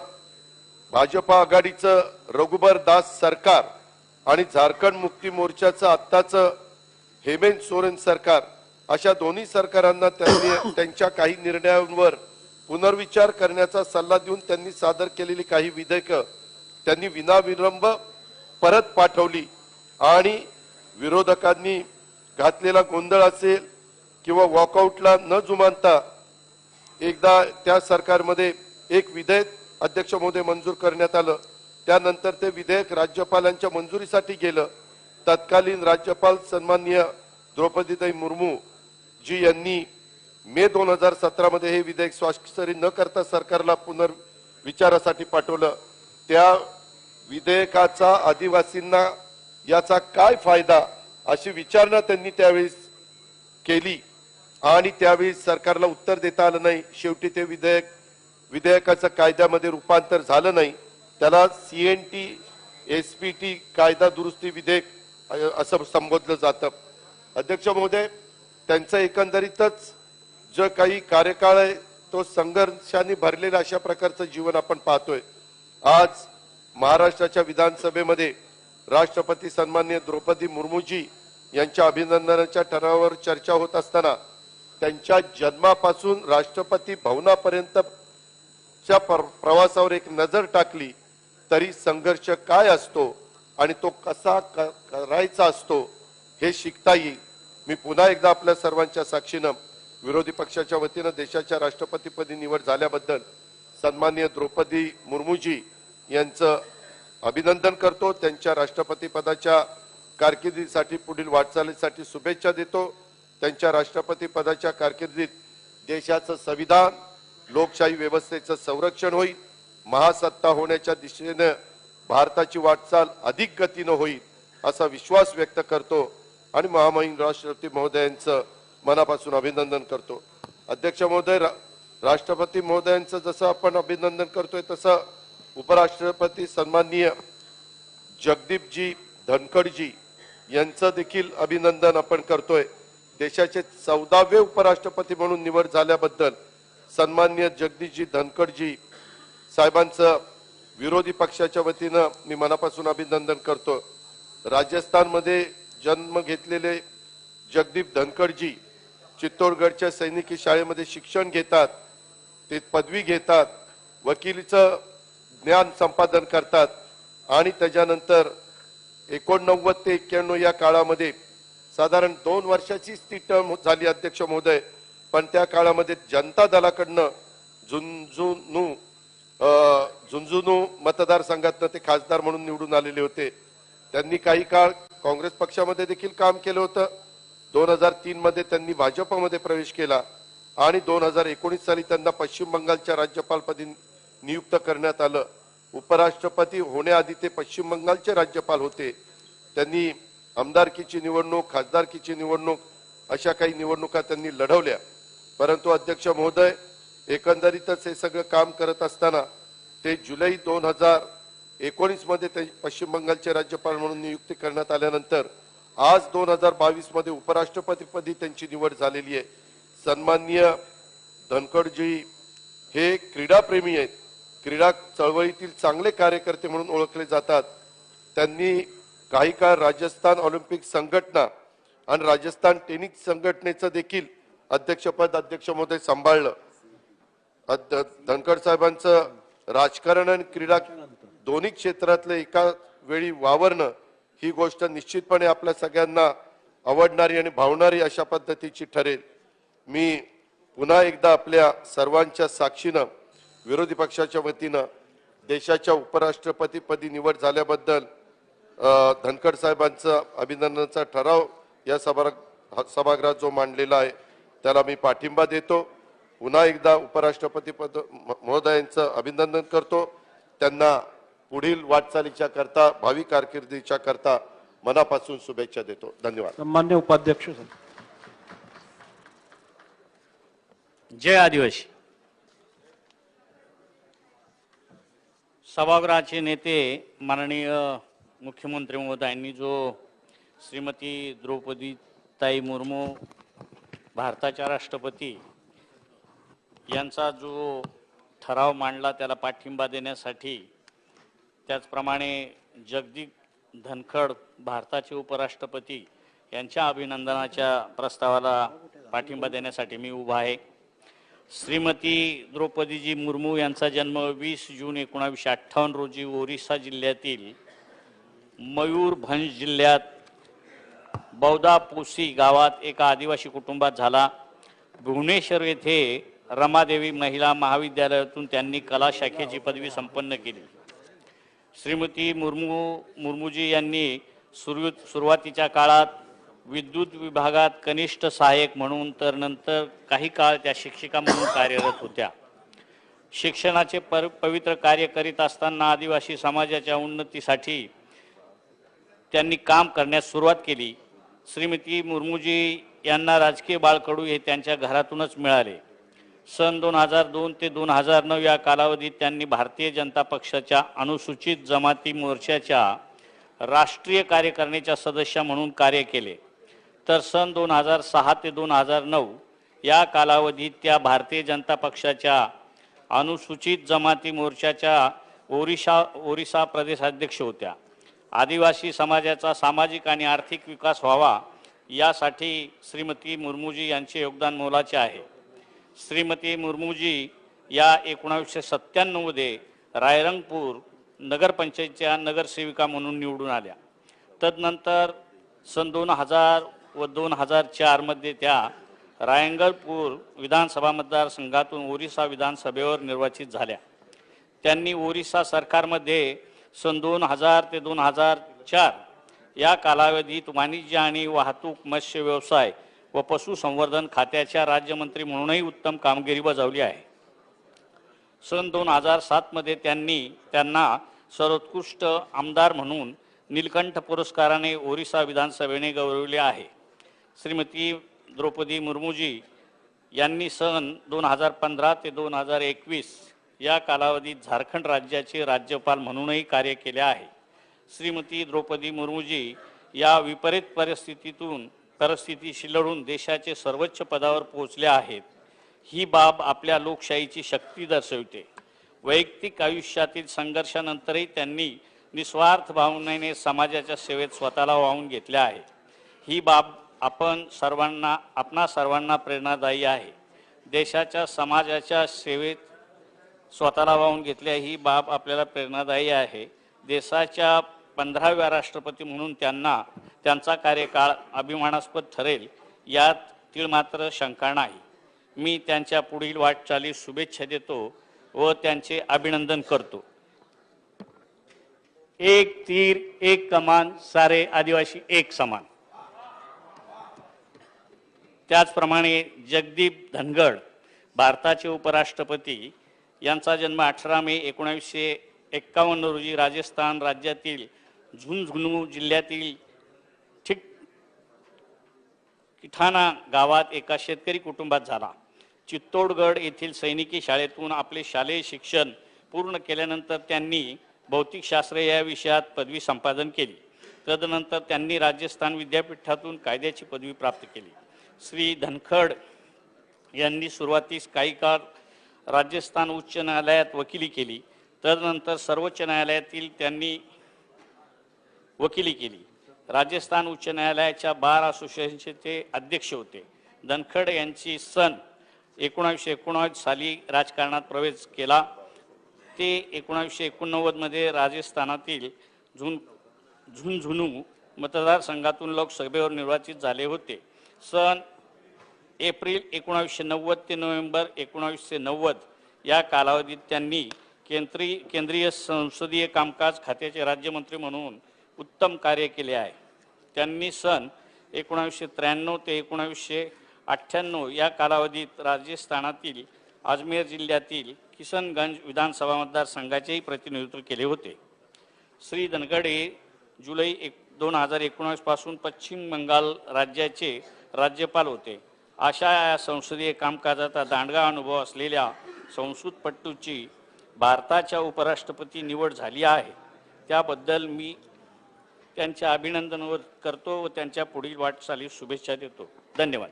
भाजपा आघाडीचं रघुबर दास सरकार आणि झारखंड मुक्ती मोर्चाचं आत्ताचं हेमंत सोरेन सरकार अशा दोन्ही सरकारांना त्यांनी त्यांच्या काही निर्णयांवर पुनर्विचार करण्याचा सल्ला देऊन त्यांनी सादर केलेली काही विधेयकं त्यांनी विनाविलंब परत पाठवली आणि विरोधकांनी घातलेला गोंधळ असेल किंवा वॉकआउटला न जुमानता एकदा त्या सरकारमध्ये एक विधेयक अध्यक्ष महोदय मंजूर करण्यात आलं. त्यानंतर ते विधेयक राज्यपालांच्या मंजुरीसाठी गेलं. तत्कालीन राज्यपाल सन्माननीय द्रौपदीताई मुर्मू जी यांनी मे 2017 मध्ये हे विधेयक स्वाक्षरी न करता सरकारला विचारासाठी पाठवलं, त्या विधेयकाचा आदिवासींना याचा काय फायदा अशी विचारणा त्यांनी त्यावेळेस केली आणि त्यावेळी सरकारला उत्तर देता आलं नाही. शेवटी ते विधेयकाचं कायद्यामध्ये रूपांतर झालं नाही. त्याला CNT SPT कायदा दुरुस्ती विधेयक असं संबोधलं जातं. अध्यक्ष महोदय, त्यांचं एकंदरीतच जो काही कार्यकाळ आहे तो संघर्षाने भरलेला अशा प्रकारचं जीवन आपण पाहतोय. आज महाराष्ट्राच्या विधानसभेमध्ये राष्ट्रपती सन्माननीय द्रौपदी मुर्मूजी यांच्या अभिनंदनाच्या ठरावावर चर्चा होत असताना त्यांच्या जन्मापासून राष्ट्रपती भवनापर्यंतच्या प्रवासावर एक नजर टाकली तरी संघर्ष काय असतो आणि तो कसा करायचा असतो हे शिकता येईल. मी पुन्हा एकदा आपल्या सर्वांच्या साक्षीनं विरोधी पक्षाच्या वतीनं देशाच्या राष्ट्रपतीपदी निवड झाल्याबद्दल सन्माननीय द्रौपदी मुर्मूजी यांचं अभिनंदन करतो. त्यांच्या राष्ट्रपती पदाच्या कारकिर्दीसाठी पुढील वाटचालीसाठी शुभेच्छा देतो. त्यांच्या राष्ट्रपती पदाच्या कारकिर्दीत देशाचं संविधान, लोकशाही व्यवस्थेचं संरक्षण होईल, महासत्ता होण्याच्या दिशेने भारताची वाटचाल अधिक गतीनं होईल असा विश्वास व्यक्त करतो आणि महामहिम राष्ट्रपती महोदयांचं मनापासून अभिनंदन करतो. अध्यक्ष महोदय, राष्ट्रपती महोदयांचं जसं आपण अभिनंदन करतोय तसं उपराष्ट्रपती सन्माननीय जगदीपजी धनखडजी यांचं देखील अभिनंदन आपण करतोय. देशाचे 14वे उपराष्ट्रपती म्हणून निवड झाल्याबद्दल सन्माननीय जगदीपजी धनखडजी साहेबांचं विरोधी पक्षाच्या वतीनं मी मनापासून अभिनंदन करतो. राजस्थानमध्ये जन्म घेतलेले जगदीप धनखडजी चित्तोडगडच्या सैनिकी शाळेमध्ये शिक्षण घेतात, ते पदवी घेतात, वकिलीचं ज्ञान संपादन करतात आणि त्याच्यानंतर 89 ते 91 या काळामध्ये साधारण 2 वर्षाचीच ती टर्म झाली अध्यक्ष महोदय. पण त्या काळामध्ये जनता दलाकडनं झुंझुनू मतदारसंघातनं ते खासदार म्हणून निवडून आलेले होते. त्यांनी काही काळ काँग्रेस पक्षामध्ये देखील काम केलं होतं. 2003 मध्ये त्यांनी भाजपमध्ये प्रवेश केला आणि 2019 साली त्यांना पश्चिम बंगालच्या राज्यपालपदी नियुक्त करण्यात आलं. उपराष्ट्रपती होण्याआधी ते पश्चिम बंगालचे राज्यपाल होते. त्यांनी आमदारकीची निवडणूक, खासदारकीची निवडणूक अशा काही निवडणुका त्यांनी लढवल्या. परंतु अध्यक्ष महोदय, एकंदरीतच हे सगळं काम करत असताना ते जुलै 2019 मध्ये ते पश्चिम बंगालचे राज्यपाल म्हणून नियुक्ती करण्यात आल्यानंतर आज 2022 मध्ये उपराष्ट्रपतीपदी त्यांची निवड झालेली आहे. सन्माननीय धनखडजी हे क्रीडाप्रेमी आहेत, क्रीडा चळवळीतील चांगले कार्यकर्ते म्हणून ओळखले जातात. त्यांनी काही काळ राजस्थान ऑलिम्पिक संघटना आणि राजस्थान टेनिस संघटनेचं देखील अध्यक्षपद अध्यक्ष महोदय सांभाळलं. धनखड साहेबांचं राजकारण आणि क्रीडा दोन्ही क्षेत्रातले एका वेळी वावरणं ही गोष्ट निश्चितपणे आपल्या सगळ्यांना आवडणारी आणि भावणारी अशा पद्धतीची ठरेल. मी पुन्हा एकदा आपल्या सर्वांच्या साक्षीनं विरोधी पक्षाच्या वतीनं देशाच्या उपराष्ट्रपतीपदी निवड झाल्याबद्दल धनखड साहेबांचा अभिनंदनाचा ठराव या सभागृहात जो मांडलेला आहे त्याला मी पाठिंबा देतो. पुन्हा एकदा उपराष्ट्रपती पद महोदयांचं अभिनंदन करतो. त्यांना पुढील वाटचालीच्या करता, भावी कारकिर्दीच्या करता मनापासून शुभेच्छा देतो. धन्यवाद. सन्मान्य उपाध्यक्ष. जय आदिवासी. सभागृहाचे नेते माननीय मुख्यमंत्री महोदयांनी जो श्रीमती द्रौपदीताई मुर्मू भारताच्या राष्ट्रपती यांचा जो ठराव मांडला त्याला पाठिंबा देण्यासाठी, त्याचप्रमाणे जगदीप धनखड भारताचे उपराष्ट्रपती यांच्या अभिनंदनाच्या प्रस्तावाला पाठिंबा देण्यासाठी मी उभा आहे. श्रीमती द्रौपदीजी मुर्मू यांचा जन्म 20 जून 1958 रोजी ओरिसा जिल्ह्यातील मयूरभंज जिल्ह्यात बौदापोसी गावात एका आदिवासी कुटुंबात झाला. भुवनेश्वर येथे रमादेवी महिला महाविद्यालयातून त्यांनी कला शाखेची पदवी संपन्न केली. श्रीमती मुर्मूजी यांनी सुरुवातीच्या काळात विद्युत विभागात कनिष्ठ सहाय्यक म्हणून तर नंतर काही काळ त्या शिक्षिका म्हणून कार्यरत होत्या. शिक्षणाचे पवित्र कार्य करीत असताना आदिवासी समाजाच्या उन्नतीसाठी त्यांनी काम करण्यास सुरुवात केली. श्रीमती मुर्मूजी यांना राजकीय बाळकडू हे त्यांच्या घरातूनच मिळाले. सन 2002 ते 2009 या कालावधीत त्यांनी भारतीय जनता पक्षाच्या अनुसूचित जमाती मोर्चाच्या राष्ट्रीय कार्यकारिणीच्या सदस्य म्हणून कार्य केले. तर सन 2006 ते 2009 या कालावधीत त्या भारतीय जनता पक्षाच्या अनुसूचित जमाती मोर्चाच्या ओरिसा प्रदेशाध्यक्ष होत्या. आदिवासी समाजाचा सामाजिक आणि आर्थिक विकास व्हावा यासाठी श्रीमती मुर्मूजी यांचे योगदान मोलाचे आहे. श्रीमती मुर्मूजी या 1997 मध्ये रायरंगपूर नगरपंचायतच्या नगरसेविका म्हणून निवडून आल्या. तदनंतर सन 2000 व 2004 मध्ये त्या रायरंगपूर विधानसभा मतदारसंघातून ओरिसा विधानसभेवर निर्वाचित झाल्या. त्यांनी ओरिसा सरकारमध्ये सन 2000 ते 2004 या कालावधीत वाणिज्य आणि वाहतूक, मत्स्य व्यवसाय व पशुसंवर्धन खात्याच्या राज्यमंत्री म्हणूनही उत्तम कामगिरी बजावली आहे. सन 2007 मध्ये त्यांना सर्वोत्कृष्ट आमदार म्हणून नीलकंठ पुरस्काराने ओरिसा विधानसभेने गौरविले आहे. श्रीमती द्रौपदी मुर्मूजी यांनी सन 2015 ते 2021 या कालावधीत झारखंड राज्याचे राज्यपाल म्हणूनही कार्य केले आहे. श्रीमती द्रौपदी मुर्मूजी या विपरीत परिस्थितीशी लढून देशाचे सर्वोच्च पदावर पोहोचल्या आहेत. ही बाब आपल्या लोकशाहीची शक्ती दर्शवते. वैयक्तिक आयुष्यातील संघर्षानंतरही त्यांनी निस्वार्थ भावनेने समाजाच्या सेवेत स्वतःला वाहून घेतले आहे. ही बाब आपणा सर्वांना प्रेरणादायी आहे. देशाच्या समाजाच्या सेवेत स्वतःला वाहून घेतल्या ही बाब आपल्याला प्रेरणादायी आहे. देशाच्या 15व्या राष्ट्रपती म्हणून त्यांचा कार्यकाळ अभिमानास्पद ठरेल यात तिळमात्र शंका नाही. मी त्यांच्या पुढील वाटचालीस शुभेच्छा देतो व त्यांचे अभिनंदन करतो. एक तीर एक कमान, सारे आदिवासी एक समान. त्याचप्रमाणे जगदीप धनखड भारताचे उपराष्ट्रपती यांचा जन्म 18 मे 1951 रोजी राजस्थान राज्यातील झुंझुनू जिल्ह्यातील किठाणा गावात एका शेतकरी कुटुंबात झाला. चित्तोडगड येथील सैनिकी शाळेतून आपले शालेय शिक्षण पूर्ण केल्यानंतर त्यांनी भौतिकशास्त्र या विषयात पदवी संपादन केली. तदनंतर त्यांनी राजस्थान विद्यापीठातून कायद्याची पदवी प्राप्त केली. श्री धनखड यांनी सुरुवातीस काही काळ राजस्थान उच्च न्यायालयात वकिली केली. तदनंतर सर्वोच्च न्यायालयातील त्यांनी वकिली केली. राजस्थान उच्च न्यायालयाच्या बार असोसिएशनचे ते अध्यक्ष होते. धनखड यांची सन 1989 साली राजकारणात प्रवेश केला. ते 1989 मध्ये राजस्थानातील झुंझुनू मतदारसंघातून लोकसभेवर निर्वाचित झाले होते. सन एप्रिल 1990 ते नोव्हेंबर 1990 या कालावधीत त्यांनी केंद्रीय संसदीय कामकाज खात्याचे राज्यमंत्री म्हणून उत्तम कार्य केले आहे. त्यांनी सन 1993 ते 1998 या कालावधीत राजस्थानातील अजमेर जिल्ह्यातील किशनगंज विधानसभा मतदारसंघाचेही प्रतिनिधित्व केले होते. श्री धनखड हे जुलै 2019 पासून पश्चिम बंगाल राज्याचे राज्यपाल होते. अशा या संसदीय कामकाजाचा दांडगा अनुभव असलेल्या संसदपटूची भारताच्या उपराष्ट्रपती निवड झाली आहे. त्याबद्दल मी त्यांचे अभिनंदन करतो व त्यांच्या पुढील वाटचालीस शुभेच्छा देतो. धन्यवाद.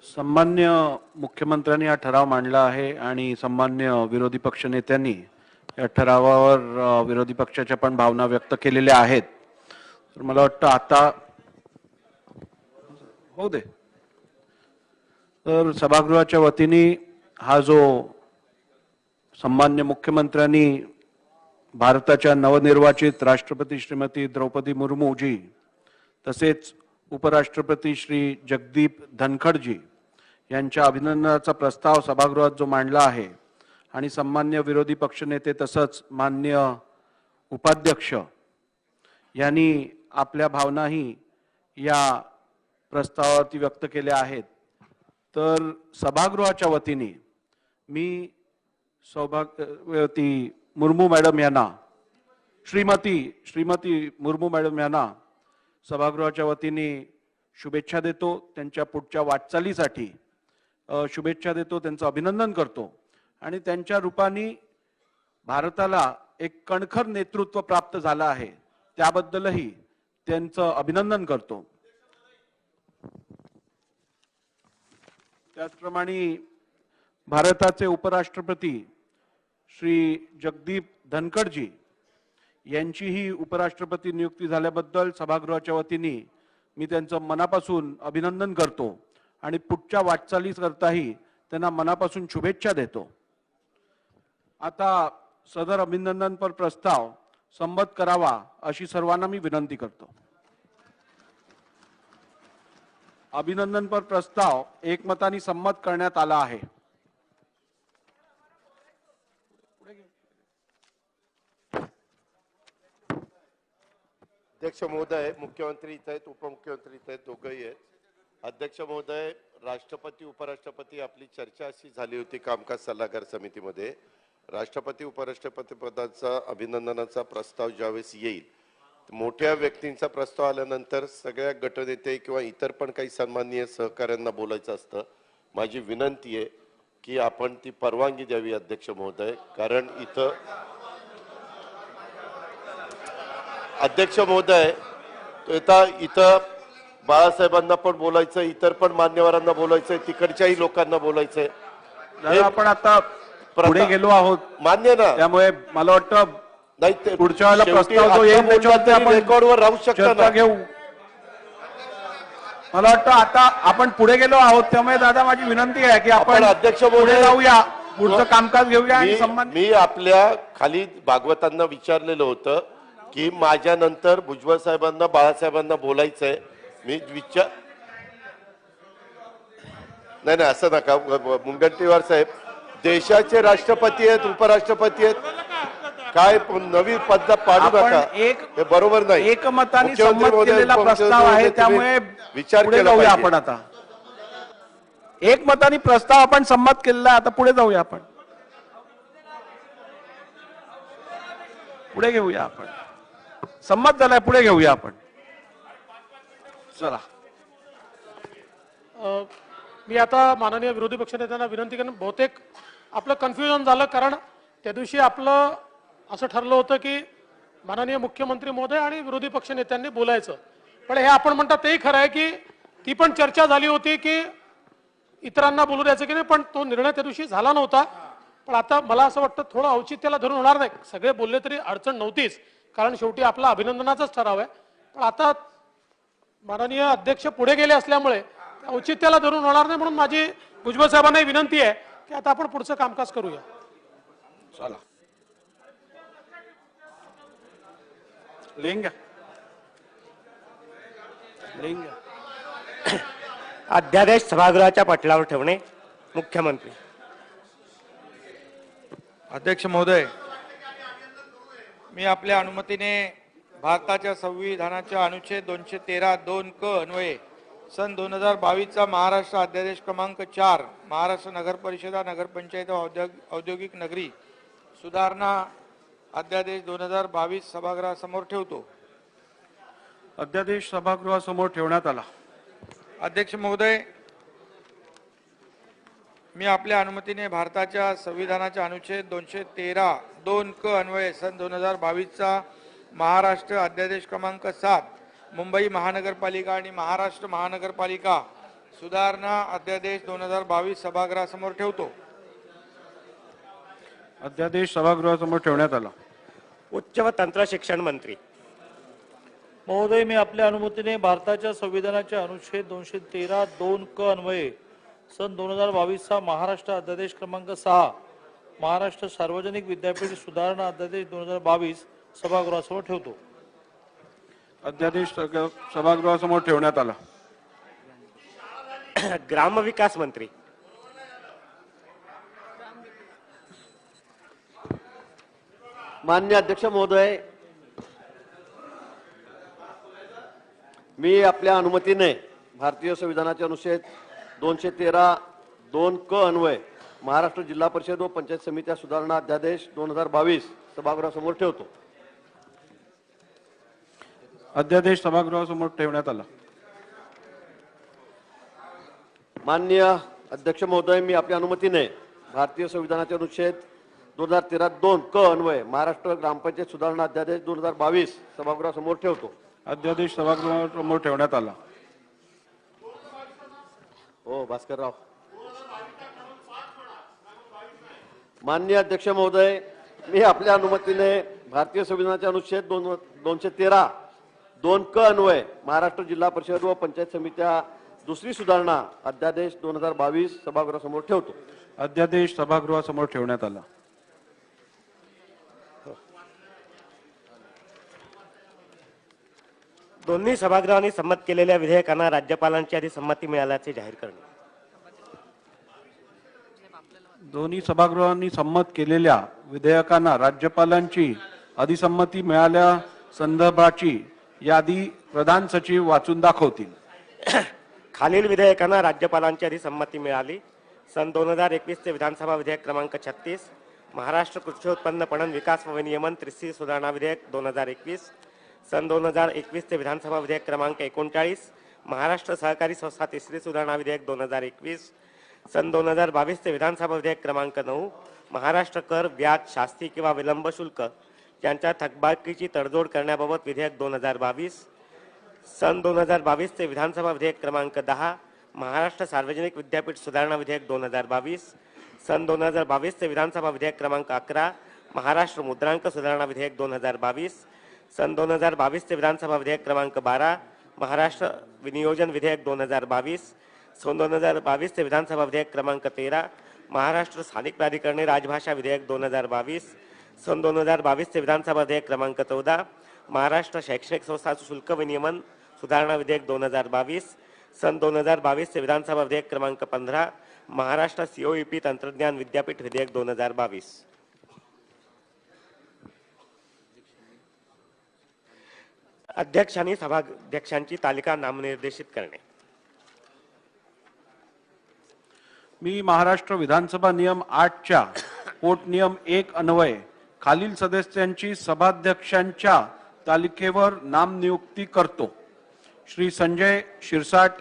सन्मान्य मुख्यमंत्र्यांनी हा ठराव मांडला आहे आणि सन्मान्य विरोधी पक्षनेत्यांनी या ठरावावर विरोधी पक्षाच्या पण भावना व्यक्त केलेल्या आहेत. तर मला वाटतं आता होऊ दे. तर सभागृहाच्या वतीने हा जो सन्मान्य मुख्यमंत्र्यांनी भारताच्या नवनिर्वाचित राष्ट्रपती श्रीमती द्रौपदी मुर्मूजी तसेच उपराष्ट्रपती श्री जगदीप धनखडजी यांच्या अभिनंदनाचा प्रस्ताव सभागृहात जो मांडला आहे आणि सन्मान्य विरोधी पक्षनेते तसंच मान्य उपाध्यक्ष यांनी आपल्या भावनाही या प्रस्तावावरती व्यक्त केल्या आहेत. तर सभागृहाच्या वतीने मी सौभाग्यवती मुर्मू मॅडम यांना श्रीमती मुर्मू मॅडम यांना सभागृहाच्या वतीने शुभेच्छा देतो. त्यांच्या पुढच्या वाटचालीसाठी शुभेच्छा देतो, त्यांचं अभिनंदन करतो आणि त्यांच्या रूपाने भारताला एक कणखर नेतृत्व प्राप्त झालं आहे त्याबद्दलही त्यांचं अभिनंदन करतो. त्याचप्रमाणे भारताचे उपराष्ट्रपती श्री जगदीप धनखडजी यांचीही उपराष्ट्रपती नियुक्ती झाल्याबद्दल सभागृहाच्या वतीने मी त्यांचं मनापासून अभिनंदन करतो आणि पुढच्या वाटचालीकरताही त्यांना मनापासून शुभेच्छा देतो. आता सदर अभिनंदनपर प्रस्ताव संमत करावा अशी सर्वांना मी विनंती करतो. अभिनंदनपर प्रस्ताव एकमताने संमत करण्यात आला आहे. अध्यक्ष महोदय, मुख्यमंत्री इथं आहेत, उपमुख्यमंत्री इथं आहेत, दोघंही आहेत. अध्यक्ष महोदय, राष्ट्रपती उपराष्ट्रपती आपली चर्चा अशी झाली होती कामकाज सल्लागार समितीमध्ये. राष्ट्रपती उपराष्ट्रपती पदाचा अभिनंदनाचा प्रस्ताव ज्यावेळेस येईल, मोठ्या व्यक्तींचा प्रस्ताव आल्यानंतर सगळ्या गटनेते किंवा इतर पण काही सन्माननीय सहकाऱ्यांना बोलायचं असतं. माझी विनंती आहे की आपण ती परवानगी द्यावी अध्यक्ष महोदय, कारण अध्यक्ष महोदय इथं बाळासाहेबांना पण बोलायचं, इतर पण मान्यवरांना बोलायचंय, तिकडच्याही लोकांना बोलायचंय. आपण आता पुढे गेलो आहोत, मान्य ना, त्यामुळे मला वाटतं नाही पुढच्या वेळेला प्रस्ताव जो येईल त्याच्यावरती आपण रेकॉर्डवर राहू शकतो चर्चा ना. घेऊ. मला वाटतं आता आपण पुढे गेलो आहोत, त्यामुळे दादा माझी विनंती आहे की आपण अध्यक्ष पुढे महोदय जाऊया, पुढचं कामकाज घेऊया आणि सन्मान. मी आपल्या खाली भागवतांना विचारलेलं होतं की माझ्या नंतर भुजबळ साहेबांना बाळासाहेबांना बोलायचंय. मी नाही असं नका मुनगंटीवार साहेब, देशाचे राष्ट्रपती आहेत, उपराष्ट्रपती आहेत, काय नवी पद्धत पाडू नका, हे बरोबर नाही. एकमताने संमत केलेला प्रस्ताव आहे, त्यामुळे विचार पुढे केला जाऊया पाहिजे. आपण. आता एकमताने प्रस्ताव आपण संमत केलेला, आता पुढे जाऊया आपण, पुढे घेऊया आपण. संमत झालाय, पुढे घेऊया आपण. चला. मी आता माननीय विरोधी पक्षनेत्यांना विनंती करेन, बहुतेक आपलं कन्फ्युजन झालं, कारण त्या दिवशी आपलं असं ठरलं होतं की माननीय मुख्यमंत्री महोदय आणि विरोधी पक्षनेत्यांनी बोलायचं. पण हे आपण म्हणतात तेही खरं आहे की ती पण चर्चा झाली होती की इतरांना बोलू द्यायचं की नाही, पण तो निर्णय त्या दिवशी झाला नव्हता. पण आता मला असं वाटतं थोडं औचित्याला धरून होणार नाही. सगळे बोलले तरी अडचण नव्हतीच, कारण शेवटी आपला अभिनंदनाचाच ठराव आहे. पण आता माननीय अध्यक्ष पुढे गेले असल्यामुळे औचित्याला धरून होणार नाही, म्हणून माझी भुजबळ साहेबांनाही विनंती आहे की आता आपण पुढचं कामकाज करूया. चला. लिंग अध्यादेश सभागृहाच्या पटलावर ठेवणे. मुख्यमंत्री. अध्यक्ष महोदय, मी आपल्या अनुमतीने भारताच्या संविधानाच्या अनुच्छेद 213(2) क अन्वये सन 2022 महाराष्ट्र अध्यादेश क्रमांक 4 महाराष्ट्र नगर परिषदा नगरपंचायत औद्योगिक नगरी सुधारणा अध्यादेश 2022 सभागृहासमोर ठेवतो. अध्यादेश सभागृहासमोर ठेवण्यात आला. अध्यक्ष महोदय, मी आपल्या अनुमतीने भारताच्या संविधानाच्या अनुच्छेद 213(2) क अन्वये सन 2022 महाराष्ट्र अध्यादेश क्रमांक 7 मुंबई महानगरपालिका आणि महाराष्ट्र महानगरपालिका सुधारणा अध्यादेश 2022 सभागृहासमोर ठेवतो. अध्यादेश सभागृहासमोर ठेवण्यात आला. उच्च व तंत्र शिक्षण मंत्री. महोदय, मी आपल्या अनुमतीने भारताच्या संविधानाच्या अनुच्छेद 213(2) क अन्वये सन 2022 महाराष्ट्र अध्यादेश क्रमांक 6 महाराष्ट्र सार्वजनिक विद्यापीठ सुधारणा अध्यादेश 2022 सभागृहासमोर ठेवतो. अध्यादेश सभागृहासमोर ठेवण्यात आला. ग्रामविकास मंत्री. माननीय अध्यक्ष महोदय, मी आपल्या अनुमतीने भारतीय संविधानाचे अनुच्छेद 213(2) क अन्वय महाराष्ट्र जिल्हा परिषद व पंचायत समित्या सुधारणा अध्यादेश 2022 सभागृहासमोर ठेवतो. अध्यादेश सभागृहासमोर ठेवण्यात आला. माननीय अध्यक्ष महोदय, मी आपल्या अनुमतीने भारतीय संविधानाचे अनुच्छेद 2013-2 क अन्वये महाराष्ट्र ग्रामपंचायत सुधारणा अध्यादेश 2022 सभागृहासमोर ठेवतो. अध्यादेश सभागृहासमोर ठेवण्यात आला. हो भास्करराव. माननीय अध्यक्ष महोदय, मी आपल्या अनुमतीने भारतीय संविधानाचे अनुच्छेद 213-2 क अन्वये महाराष्ट्र जिल्हा परिषद व पंचायत समित्या दुसरी सुधारणा अध्यादेश 2022 सभागृहासमोर ठेवतो. अध्यादेश सभागृहासमोर ठेवण्यात आला. दोन्ही सभागृहांनी संमत केलेल्या विधेयकांना राज्यपालांची आधी संमती मिळाल्याचे जाहीर करणे. दोन्ही सभागृहांनी संमत केलेल्या विधेयकांना राज्यपालांची अधिसंमती मिळाल्या संदर्भाची यादी प्रधान सचिव वाचून दाखवतील. खालील विधेयकांना राज्यपालांची अधिसंमती मिळाली. सन 2021 चे विधानसभा विधेयक क्रमांक 36, महाराष्ट्र कृषी उत्पन्न पणन विकास व विनियमन त्रिस्तरीय सुधारणा विधेयक 2021. सन 2021 चे विधानसभा विधेयक क्रमांक 39, महाराष्ट्र सहकारी संस्था तिसरी सुधारणा विधेयक 2021. सन 2022 चे विधानसभा विधेयक क्रमांक 9, महाराष्ट्र कर व्याज शास्ती किंवा विलंब शुल्क यांच्या थकबाकीची तडजोड करण्याबाबत विधेयक 2022. सन 2022 चे विधानसभा विधेयक क्रमांक 10, महाराष्ट्र सार्वजनिक विद्यापीठ सुधारणा विधेयक 2022. सन 2022 चे विधानसभा विधेयक क्रमांक 11, महाराष्ट्र मुद्रांक सुधारणा विधेयक 2022. सन 2022 चे विधानसभा विधेयक क्रमांक 12, महाराष्ट्र विनियोजन विधेयक 2022. सन 2022 चे विधानसभा विधेयक क्रमांक 13, महाराष्ट्र स्थानिक प्राधिकरणे राजभाषा विधेयक 2022. सन 2022 चे विधानसभा विधेयक क्रमांक 14, महाराष्ट्र शैक्षणिक संस्था शुल्क विनियमन सुधारणा विधेयक 2022. सन 2022 चे विधानसभा विधेयक क्रमांक 15, महाराष्ट्र सीओईपी तंत्रज्ञान विद्यापीठ विधेयक 2022. अध्यक्षांनी सभाध्यक्षांची तालिका नामनिर्देशित करणे. मी महाराष्ट्र विधानसभा नियम 8 च्या पोट नियम 1 अन्वये खालील सदस्यांची सभाध्यक्षांच्या तालिकेवर नामनियुक्ती करतो. श्री संजय शिरसाट,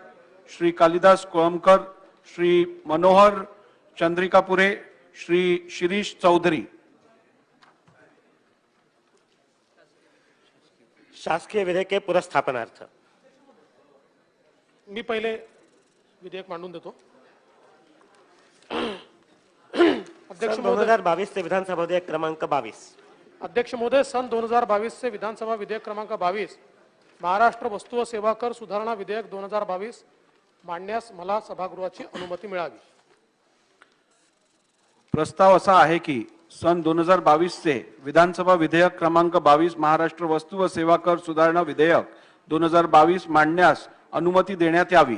श्री कालिदास कोळंबकर, श्री मनोहर चंद्रिकापुरे, श्री शिरीष चौधरी. शासकीय विधेयके पुरस्थापनार्थ. मी पहिले विधेयक मांडून देतो. अध्यक्ष सन महोदय, 2022 चे विधानसभा विधेयक क्रमांक 22. अध्यक्ष महोदय, सन 2022 चे विधानसभा विधेयक क्रमांक 22, महाराष्ट्र वस्तू व सेवा कर सुधारणा विधेयक 2022 मांडण्यास मला सभागृहाची अनुमती मिळावी. प्रस्ताव असा आहे की सन 2022 चे विधानसभा विधेयक क्रमांक 22 महाराष्ट्र वस्तू व सेवा कर सुधारणा विधेयक 2022 मांडण्यास अनुमती देण्यात यावी.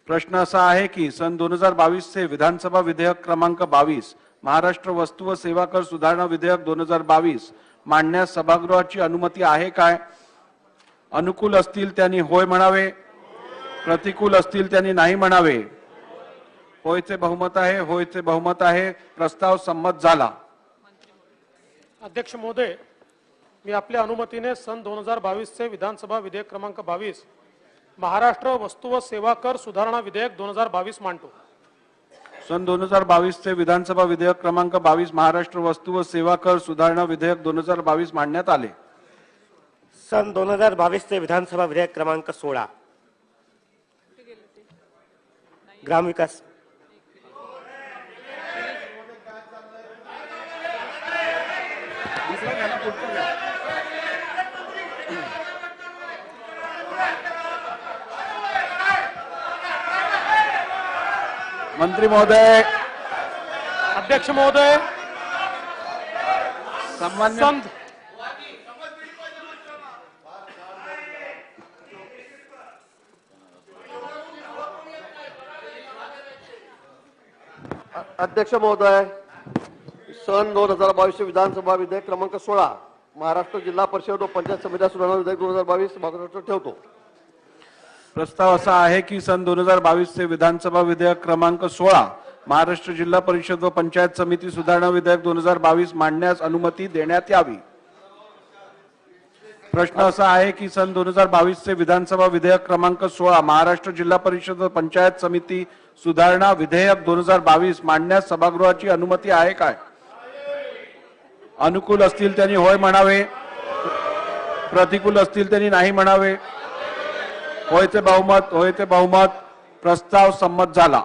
प्रश्न असा आहे की सन 2022 चे विधानसभा विधेयक क्रमांक 22 महाराष्ट्र वस्तू व सेवा कर सुधारणा विधेयक 2022 मांडण्यास सभागृहाची अनुमती आहे काय? अनुकूल असतील त्यांनी होय म्हणावे, प्रतिकूल असतील त्यांनी नाही म्हणावे. होयचे बहुमत आहे, होयचे बहुमत आहे. प्रस्ताव संमत झाला. अध्यक्ष महोदय, मी आपल्या अनुमतीने सन 2022 चे विधानसभा विधेयक क्रमांक 22 महाराष्ट्र वस्तू व सेवा कर सुधारणा विधेयक 2022 मांडतो. सन 2022 चे विधानसभा विधेयक क्रमांक 22 महाराष्ट्र वस्तू व सेवा कर सुधारणा विधेयक 2022 मांडण्यात आले. सन 2022 चे विधानसभा विधेयक क्रमांक 16, ग्रामविकास. मंत्री महोदय, अध्यक्ष महोदय, सन्मान्य संत अध्यक्ष महोदय, सन 2022 विधानसभा विधेयक क्रमांक 16 महाराष्ट्र जिल्हा परिषद व पंचायत समित्या सुधारणा विधेयक 2022 सभागृहात ठेवतो. प्रस्ताव असा आहे की सन 2022 चे विधानसभा विधेयक क्रमांक 16 महाराष्ट्र जिल्हा परिषद व पंचायत समिती सुधारणा विधेयक 2022 मांडण्यास अनुमती देण्यात यावी. प्रश्न असा आहे की सन 2022 चे विधानसभा विधेयक क्रमांक 16 महाराष्ट्र जिल्हा परिषद व पंचायत समिती सुधारणा विधेयक 2022 मांडण्यास सभागृहाची अनुमती आहे काय? अनुकूल असतील त्यांनी होय म्हणावे, प्रतिकूल असतील त्यांनी नाही म्हणावे. होयचे बहुमत, होयचे बहुमत. प्रस्ताव संमत झाला.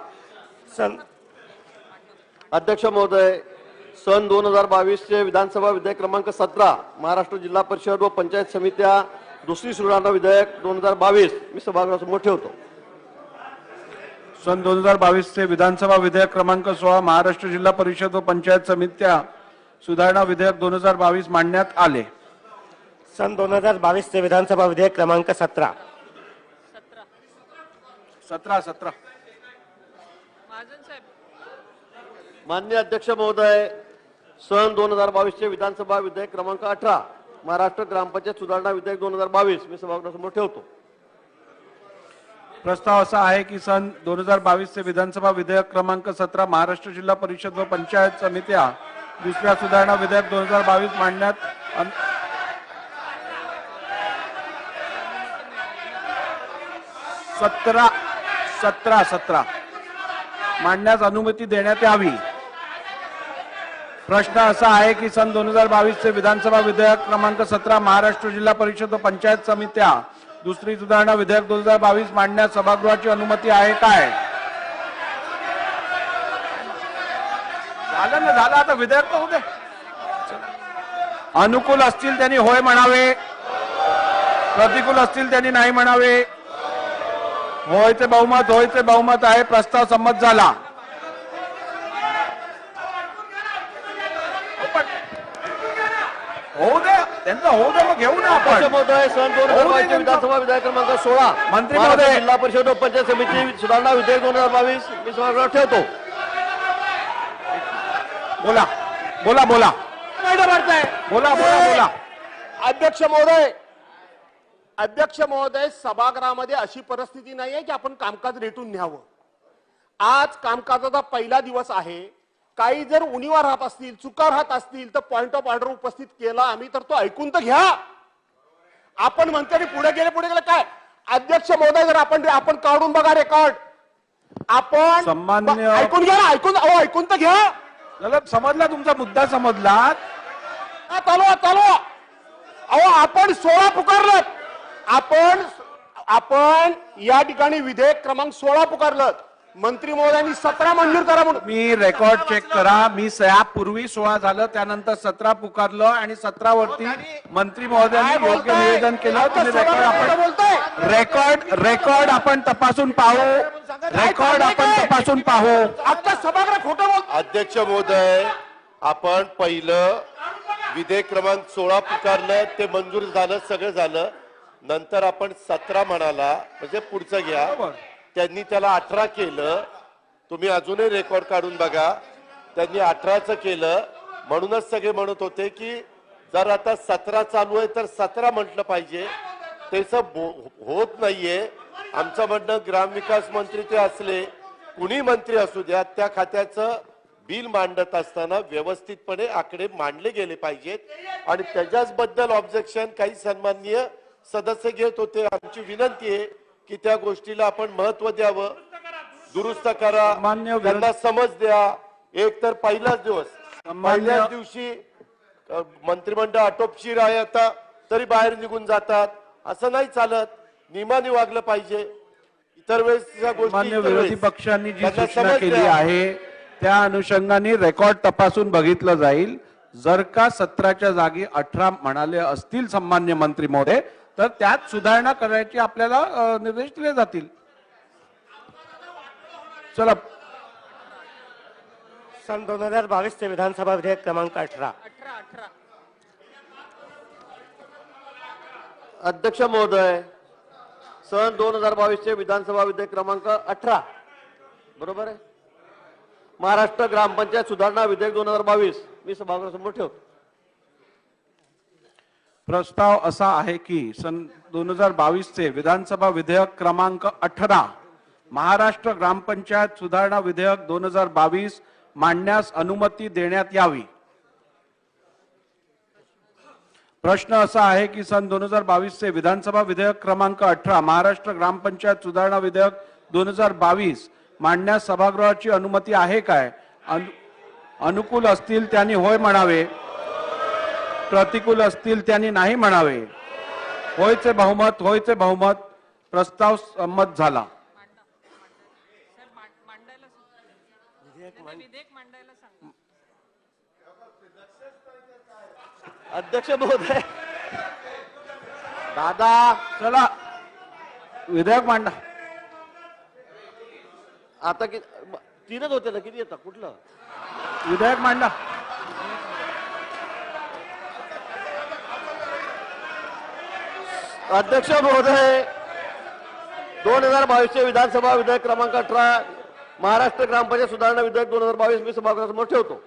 अध्यक्ष महोदय, सन 2022 चे विधानसभा विधेयक क्रमांक 17 महाराष्ट्र जिल्हा परिषद व पंचायत समित्या दुसरी सुधारणा विधेयक 2022 मी सभागृहासमोर ठेवतो. सन 2022 चे विधानसभा विधेयक क्रमांक 16 महाराष्ट्र जिल्हा परिषद व पंचायत समित्या सुधारणा विधेयक 2022 मांडण्यात आले. सन 2022 चे विधानसभा विधेयक क्रमांक 17 माननीय अध्यक्ष महोदय, सन 2022 चे विधानसभा विधेयक क्रमांक 18 महाराष्ट्र ग्रामपंचायत सुधारणा विधेयक 2022 मी सभागृहासमोर ठेवतो. प्रस्ताव असा आहे की सन 2022 चे विधानसभा विधेयक क्रमांक 17 महाराष्ट्र जिल्हा परिषद व पंचायत समित्या दुसऱ्या सुधारणा विधेयक 2022 मांडण्यात मांडण्यास अनुमती देण्यात यावी. प्रश्न असा आहे की सन 2022 चे विधानसभा विधेयक क्रमांक 17 महाराष्ट्र जिल्हा परिषद व पंचायत समित्या दुसरी सुधारणा विधेयक 2022 मांडण्यास सभागृहाची अनुमती आहे काय? झालं ना, झालं. आता विधेयक तर होते. अनुकूल असतील त्यांनी होय म्हणावे, प्रतिकूल असतील त्यांनी नाही म्हणावे. होयचे बहुमत, होयचे बहुमत आहे. प्रस्ताव संमत झाला. होऊ दे, त्यांचा होऊ दे, मग घेऊ ना आपण. अध्यक्ष महोदय, सन 2022 चे विधानसभा विधेयक क्रमांक 16 मंत्री महाराष्ट्र महोदय. जिल्हा परिषद व पंचायत समिती सुधारणा विधेयक 2022 मी सभागृहात ठेवतो. बोला बोला बोला बोला बोला बोला. अध्यक्ष महोदय, सभागृहामध्ये अशी परिस्थिती नाहीये की आपण कामकाज रेटून न्यावं. आज कामकाजाचा पहिला दिवस आहे. काही जर उणीवा राहत असतील, चुका राहत असतील तर पॉइंट ऑफ ऑर्डर उपस्थित केला आम्ही, तर तो ऐकून तर घ्या. आपण म्हणतो पुढे गेले काय? अध्यक्ष महोदय, जर आपण काढून बघा रेकॉर्ड. आपण सन्माननीय- ऐकून घ्या, ऐकून तर घ्या. समजला, तुमचा मुद्दा समजला. चालू. अहो, आपण 16 पुकारलं. आपण या ठिकाणी विधेयक क्रमांक 16 पुकारलं. मंत्री महोदयांनी 17 मंजूर करा म्हणून. मी रेकॉर्ड चेक करा. मी पूर्वी 16 झालं, त्यानंतर 17 पुकारलं आणि 17 वरती मंत्री महोदयांनी योग्य निवेदन केलं. तुम्ही रेकॉर्ड आपण तपासून पाहू. आता सभागृह खोटं बोलतो. अध्यक्ष महोदय, आपण पहिलं विधेयक क्रमांक 16 पुकारलं, ते मंजूर झालं, सगळं झालं. नंतर आपण 17 म्हणाला, म्हणजे पुढचं घ्या. त्यांनी त्याला 18 केलं. तुम्ही अजूनही रेकॉर्ड काढून बघा. त्यांनी 18चं केलं. म्हणूनच सगळे म्हणत होते की जर आता 17 चालू आहे तर 17 म्हटलं पाहिजे. त्याचं होत नाहीये. आमचं म्हणणं, ग्रामविकास मंत्री ते असले, कुणी मंत्री असू द्या, त्या खात्याचं बिल मांडत असताना व्यवस्थितपणे आकडे मांडले गेले पाहिजेत आणि त्याच्याच बद्दल ऑब्जेक्शन काही सन्माननीय सदस्य घेत होते. आमची विनंती आहे की त्या गोष्टीला आपण महत्व द्यावं, दुरुस्त करा, त्यांना समज द्या. एक तर पहिल्याच दिवशी मंत्रिमंडळ आटोपशीर आहे आता, तरी बाहेर निघून जातात. असं नाही चालत. नियमाने वागलं पाहिजे. इतर वेळेस या गोष्टी विरोधी पक्षांनी जी सूचना केली आहे त्या अनुषंगाने रेकॉर्ड तपासून बघितलं जाईल. जर का 17च्या जागी 18 म्हणाले असतील सन्मान्य मंत्री महोदय, तर त्यात सुधारणा करायची आपल्याला निर्देश दिले जातील. चला. सन 2022 चे विधानसभा विधेयक क्रमांक 18 अध्यक्ष महोदय, सन 2022 चे विधानसभा विधेयक क्रमांक 18 बरोबर आहे. महाराष्ट्र ग्रामपंचायत सुधारणा विधेयक 2022 मी सभागृहासमोर ठेवतो. प्रस्ताव असा आहे की सन 2022 चे विधानसभा विधेयक क्रमांक 18 महाराष्ट्र ग्रामपंचायत सुधारणा विधेयक 2022 मांडण्यास अनुमती देण्यात यावी. प्रश्न असा आहे की सन 2022 चे विधानसभा विधेयक क्रमांक 18 महाराष्ट्र ग्रामपंचायत सुधारणा विधेयक 2022 मांडण्यास सभागृहाची अनुमती आहे काय? अनुकूल असतील त्यांनी होय म्हणावे, प्रतिकूल असतील त्यांनी नाही म्हणावे. होयचे बहुमत, होयचे बहुमत. प्रस्ताव संमत झाला. अध्यक्ष महोदय, दादा चला विधेयक मांडा. आता तीनच होते ना, किती येतात? कुठलं विधेयक मांडा. अध्यक्ष महोदय, 2022 चे विधानसभा विधेयक क्रमांक 18 महाराष्ट्र ग्रामपंचायत सुधारणा विधेयक 2022 मी सभागृहासमोर ठेवतो.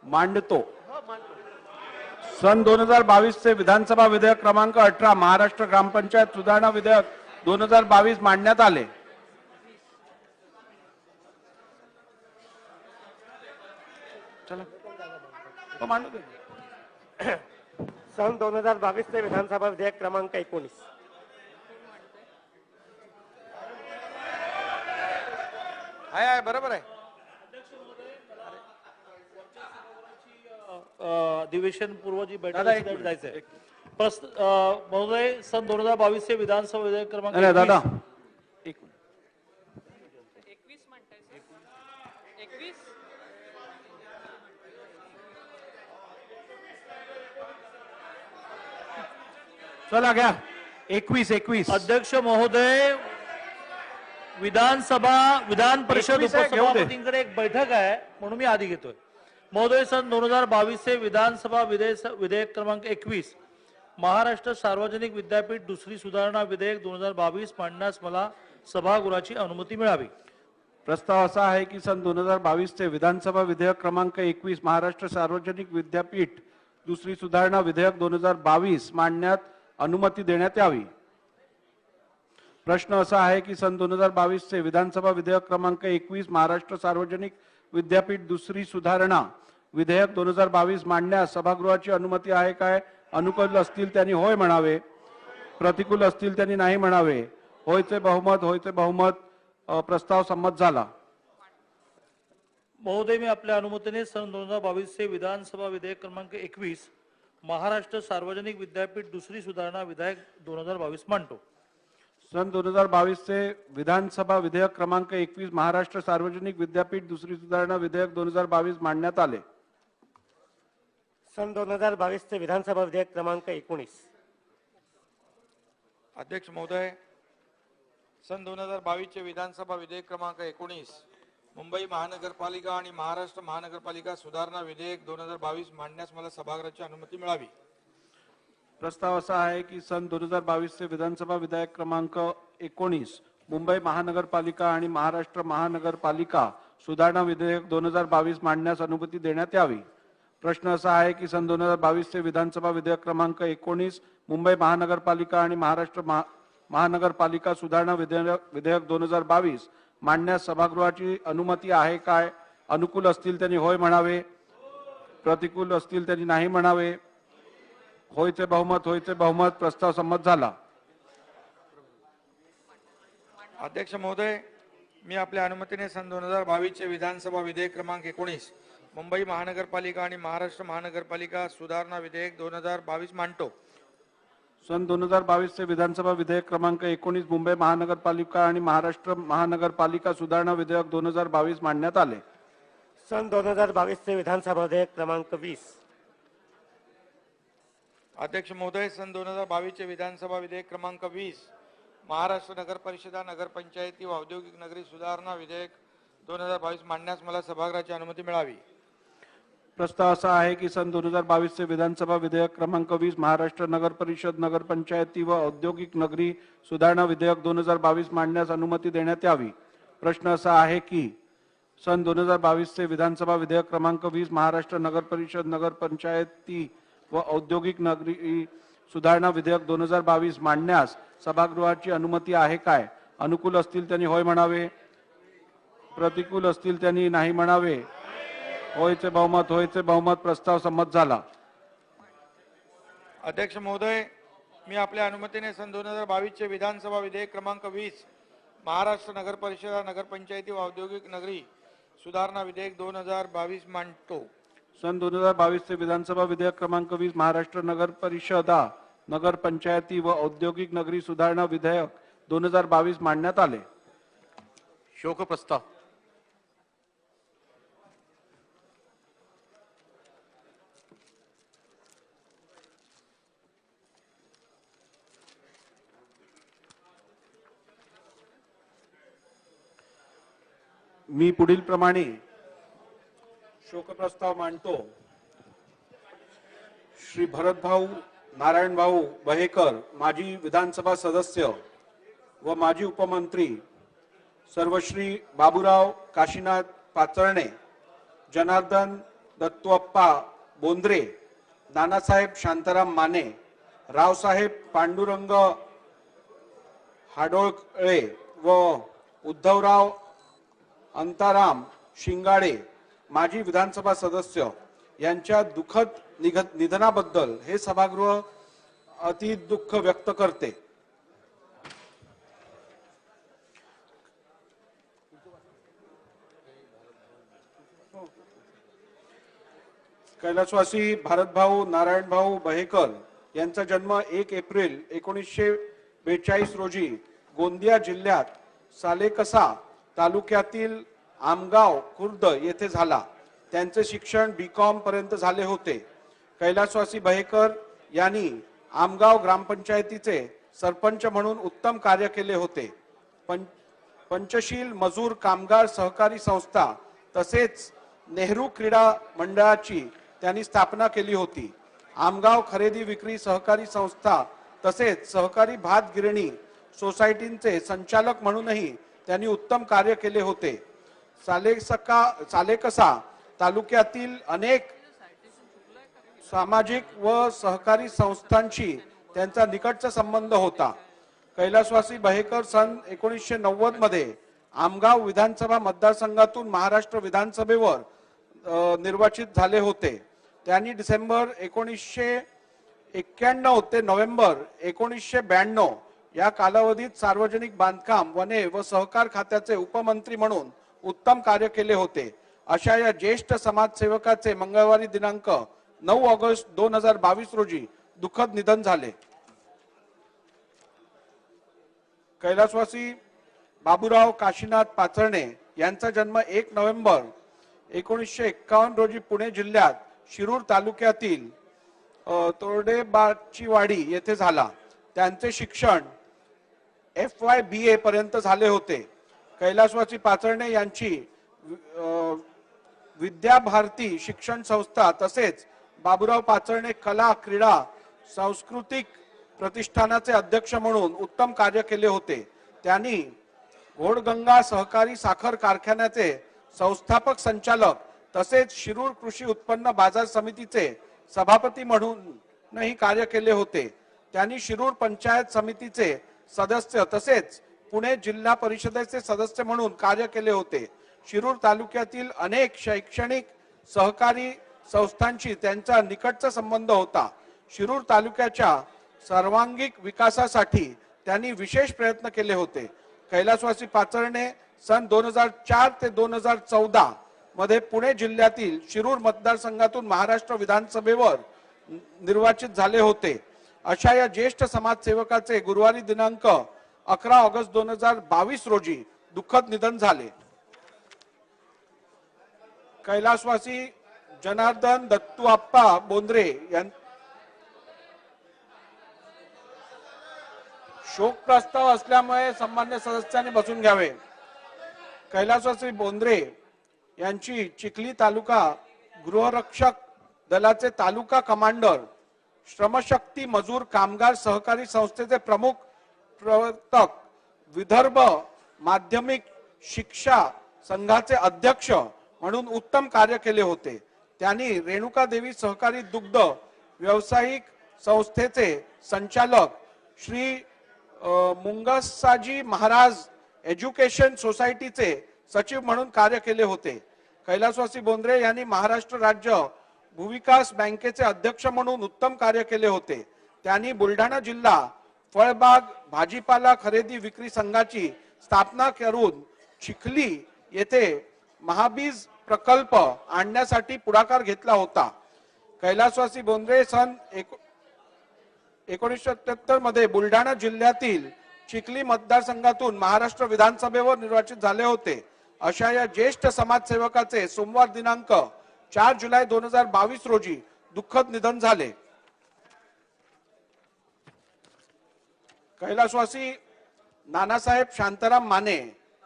मांडतो. सन 2022 चे विधानसभा विधेयक क्रमांक 18 महाराष्ट्र ग्रामपंचायत सुधारणा विधेयक 2022 मांडण्यात आले. चला तो मांडू दे. सन 2022 चे विधानसभा विधेयक क्रमांक 19. आहे बरोबर आहे. अधिवेशन पूर्व जी बैठक जायचंय. महोदय, सन 2022 चे विधानसभा विधेयक क्रमांक अरे दादा 21. चला घ्या. 21. अध्यक्ष महोदय, विधान परिषद 21 आहे, घेऊ दे. उपसभापतींकडे एक बैठक आहे म्हणून मी आधी घेतोय. महोदय, सन 2022 चे विधानसभा विधेयक क्रमांक 21 महाराष्ट्र सार्वजनिक विद्यापीठ दुसरी सुधारणा विधेयक 2022 मांडण्यास मला सभागृहाची अनुमती मिळावी. प्रस्ताव असा आहे की सन 2022 चे विधानसभा विधेयक क्रमांक 21 महाराष्ट्र सार्वजनिक विद्यापीठ दुसरी सुधारणा विधेयक 2022 मांडण्यात अनुमती देण्यात यावी. प्रश्न असा आहे की सन 2022 चे विधानसभा विधेयक क्रमांक 21 महाराष्ट्र सार्वजनिक विद्यापीठ दुसरी सुधारणा विधेयक 2022 मांडण्यास सभागृहाची अनुमती आहे काय? अनुकूल असतील त्यांनी होय म्हणावे, प्रतिकूल असतील त्यांनी नाही म्हणावे. होयचे बहुमत, होयचे बहुमत. प्रस्ताव संमत झाला. महोदय, मी आपल्या अनुमतीने सन 2022 चे विधानसभा विधेयक क्रमांक 21 महाराष्ट्र सार्वजनिक विद्यापीठ दुसरी सुधारणा विधेयक 2022 मांडतो. सन 2022 चे विधानसभा विधेयक क्रमांक 21 महाराष्ट्र सार्वजनिक विद्यापीठ दुसरी सुधारणा विधेयक 2022 मांडण्यात आले. सन 2022 चे विधानसभा विधेयक क्रमांक 19. अध्यक्ष महोदय, सन 2022 चे विधानसभा विधेयक क्रमांक 19 मुंबई महानगरपालिका आणि महाराष्ट्र महानगरपालिका सुधारणा विधेयक 2022 मांडण्यास मला सभागृहाची अनुमती मिळावी. प्रस्ताव असा आहे की सन 2022 चे विधानसभा विधेयक क्रमांक 19 मुंबई महानगरपालिका आणि महाराष्ट्र महानगरपालिका सुधारणा विधेयक 2022 मांडण्यास अनुमती देण्यात यावी. प्रश्न असा आहे की सन 2022 चे विधानसभा विधेयक क्रमांक 19 मुंबई महानगरपालिका आणि महाराष्ट्र महानगरपालिका सुधारणा विधेयक 2022 मांडण्यास सभागृहाची अनुमती आहे काय? अनुकूल असतील त्यांनी होय म्हणावे, प्रतिकूल असतील त्यांनी नाही म्हणावे. होयचे बहुमत, होयचे बहुमत. प्रस्ताव संमत झाला. अध्यक्ष महोदय, मी आपल्या अनुमतीने सन 2022 चे विधानसभा विधेयक क्रमांक 19 मुंबई महानगरपालिका आणि महाराष्ट्र महानगरपालिका सुधारणा विधेयक 2022 मांडतो. सन 2022 चे विधानसभा विधेयक क्रमांक 19 मुंबई महानगरपालिका आणि महाराष्ट्र महानगरपालिका सुधारणा विधेयक 2022 मांडण्यात आले. सन 2022 चे विधानसभा विधेयक क्रमांक 20. अध्यक्ष महोदय, सन 2022 चे विधानसभा विधेयक क्रमांक 20 महाराष्ट्र नगर परिषदा नगरपंचायती व औद्योगिक नगरी सुधारणा विधेयक 2022 मांडण्यास मला सभागृहाची अनुमती मिळावी. प्रस्ताव असा आहे की सन 2022 चे विधानसभा विधेयक क्रमांक 20 महाराष्ट्र नगर परिषद नगरपंचायती व औद्योगिक नगरी सुधारणा विधेयक 2022 मांडण्यास अनुमती देण्यात यावी. प्रश्न असा आहे की सन 2022 चे विधानसभा विधेयक क्रमांक 20 महाराष्ट्र नगर परिषद नगर पंचायती व औद्योगिक नगरी सुधारणा विधेयक 2022 मांडण्यास सभागृहाची अनुमती आहे काय? अनुकूल असतील त्यांनी होय म्हणावे, प्रतिकूल असतील त्यांनी नाही म्हणावे. होयचे बहुमत प्रस्ताव संमत झाला. अध्यक्ष महोदय, मी आपल्या अनुमतीने सन 2022 चे विधानसभा विधेयक क्रमांक 20 महाराष्ट्र नगर परिषद नगर पंचायती व औद्योगिक नगरी सुधारणा विधेयक 2022 मांडतो. सन 2022 चे विधानसभा विधेयक क्रमांक 20 महाराष्ट्र नगर परिषदा नगर पंचायती व औद्योगिक नगरी सुधारणा विधेयक 2022 मांडण्यात आले. शोक प्रस्ताव. मी पुढील प्रमाणे शोकप्रस्ताव मांडतो. श्री भरतभाऊ नारायणभाऊ बहेकर, माजी विधानसभा सदस्य व माजी उपमंत्री, सर्वश्री बाबूराव काशीनाथ पाचरणे, जनार्दन दत्तुअप्पा बोंद्रे, नानासाहेब शांताराम माने, रावसाहेब पांडुरंग हाडोळळे व उद्धवराव अंताराम शिंगाडे, माजी विधानसभा सदस्य यांच्या दुःखद निधनाबद्दल हे सभागृह अति दुःख व्यक्त करते. कैलासवासी भारतभाऊ नारायणभाऊ बहेकर यांचा जन्म 1 एप्रिल 1942 रोजी गोंदिया जिल्ह्यात सालेकसा तालुक्यातील आमगाव खुर्द येथे झाला. त्यांचे शिक्षण B.Com पर्यंत झाले होते. कैलासवासी बहेकर यांनी आमगाव ग्रामपंचायतीचे सरपंच म्हणून उत्तम कार्य केले होते. पंचशील मजूर कामगार सहकारी संस्था तसेच नेहरू क्रीडा मंडळाची त्यांनी स्थापना केली होती. आमगाव खरेदी विक्री सहकारी संस्था तसेच सहकारी भात गिरणी सोसायटींचे संचालक म्हणूनही त्यांनी उत्तम कार्य केले होते. सालेकसा तालुक्यातील अनेक सामाजिक व सहकारी संस्थांशी त्यांचा निकटचा संबंध होता. कैलासवासी बहेकर सन 1990 मध्ये आमगाव विधानसभा मतदारसंघातून महाराष्ट्र विधानसभेवर निर्वाचित झाले होते. त्यांनी डिसेंबर 1991 ते नोव्हेंबर 1992 या कालावधीत सार्वजनिक बांधकाम, वने व सहकार खात्याचे उपमंत्री म्हणून उत्तम कार्य केले होते. अशा या ज्येष्ठ समाजसेवकाचे मंगळवारी दिनांक 9 ऑगस्ट 2022 रोजी दुःखद निधन झाले. कैलासवासी बाबूराव काशीनाथ पाचरणे यांचा जन्म 1 नोव्हेंबर 1951 रोजी पुणे जिल्ह्यात शिरूर तालुक्यातील तोरडेबाचीवाडी येथे झाला. त्यांचे शिक्षण FY BA पर्यंत झाले होते. कैलासवासी पाचरणे यांची विद्याभारती शिक्षण संस्था तसेच बाबूराव पाचरणे कला क्रीडा सांस्कृतिक प्रतिष्ठानाचे अध्यक्ष म्हणून उत्तम कार्य केले होते. त्यांनी घोडगंगा सहकारी साखर कारखान्याचे संस्थापक संचालक तसेच शिरूर कृषी उत्पन्न बाजार समितीचे सभापती म्हणूनही कार्य केले होते. त्यांनी शिरूर पंचायत समितीचे सदस्य तसेच पुणे जिल्हा परिषदेचे सदस्य म्हणून कार्य केले होते. शिरूर तालुक्यातील अनेक शैक्षणिक सहकारी संस्थांशी त्यांचा निकटचा संबंध होता. शिरूर तालुक्याच्या सर्वांगीण विकासासाठी त्यांनी विशेष प्रयत्न केले होते. कैलासवासी पाचरणे सन 2004 ते 2014 मध्ये पुणे जिल्ह्यातील शिरूर मतदारसंघातून महाराष्ट्र विधानसभेवर निर्वाचित झाले होते. अशा या ज्येष्ठ समाजसेवकाचे गुरुवारी दिनांक 11 ऑगस्ट 2022 रोजी दुःखद निधन झाले. कैलासवासी जनार्दन दत्तुअप्पा बोंद्रे शोक प्रस्ताव असल्यामुळे सन्मान्य सदस्यांनी बसून घ्यावे. कैलासवासी बोंद्रे यांची चिखली तालुका गृहरक्षक दलाचे तालुका कमांडर, श्रमशक्ती मजूर कामगार सहकारी संस्थेचे प्रमुख प्रवर्तक, विदर्भ माध्यमिक शिक्षा संघाचे अध्यक्ष म्हणून उत्तम कार्य केले होते. त्यांनी रेणुका देवी सहकारी दुग्ध व्यावसायिक संस्थेचे संचालक श्री मुंगसाजी महाराज एज्युकेशन सोसायटीचे सचिव म्हणून कार्य केले होते. कैलासवासी बोंद्रे यांनी महाराष्ट्र राज्य भूविकास बँकेचे अध्यक्ष म्हणून उत्तम कार्य केले होते. त्यांनी बुलढाणा जिल्हा फळबाग भाजीपाला खरेदी विक्री संघाची स्थापना करून चिखली येथे महाबीज प्रकल्प आणण्यासाठी पुढाकार घेतला होता. कैलासवासी बोंद्रे सन 1977 मध्ये बुलढाणा जिल्ह्यातील चिखली मतदारसंघातून महाराष्ट्र विधानसभेवर निर्वाचित झाले होते. अशा या ज्येष्ठ समाजसेवकाचे सोमवार दिनांक 4 जुलै 2022 रोजी दुःखद निधन झाले. कैलासवासी नानासाहेब शांताराम माने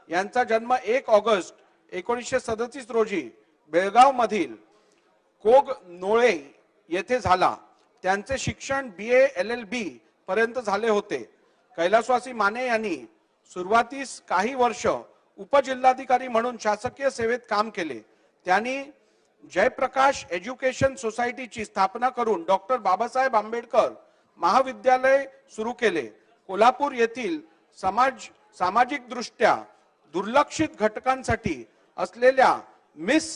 यांचा जन्म 1 ऑगस्ट 1937 रोजी बेळगाव मधील कोग नोळे येथे झाला. त्यांचे शिक्षण BA LLB पर्यंत झाले होते. कैलासवासी माने यांनी सुरुवातीस काही वर्ष उपजिल्हाधिकारी म्हणून शासकीय सेवेत काम केले. त्यांनी जयप्रकाश एज्युकेशन सोसायटीची स्थापना करून डॉक्टर बाबासाहेब आंबेडकर महाविद्यालय सुरू केले. कोल्हापूर येथील सामाजिक दृष्ट्या दुर्लक्षित घटकांसाठी असलेल्या मिस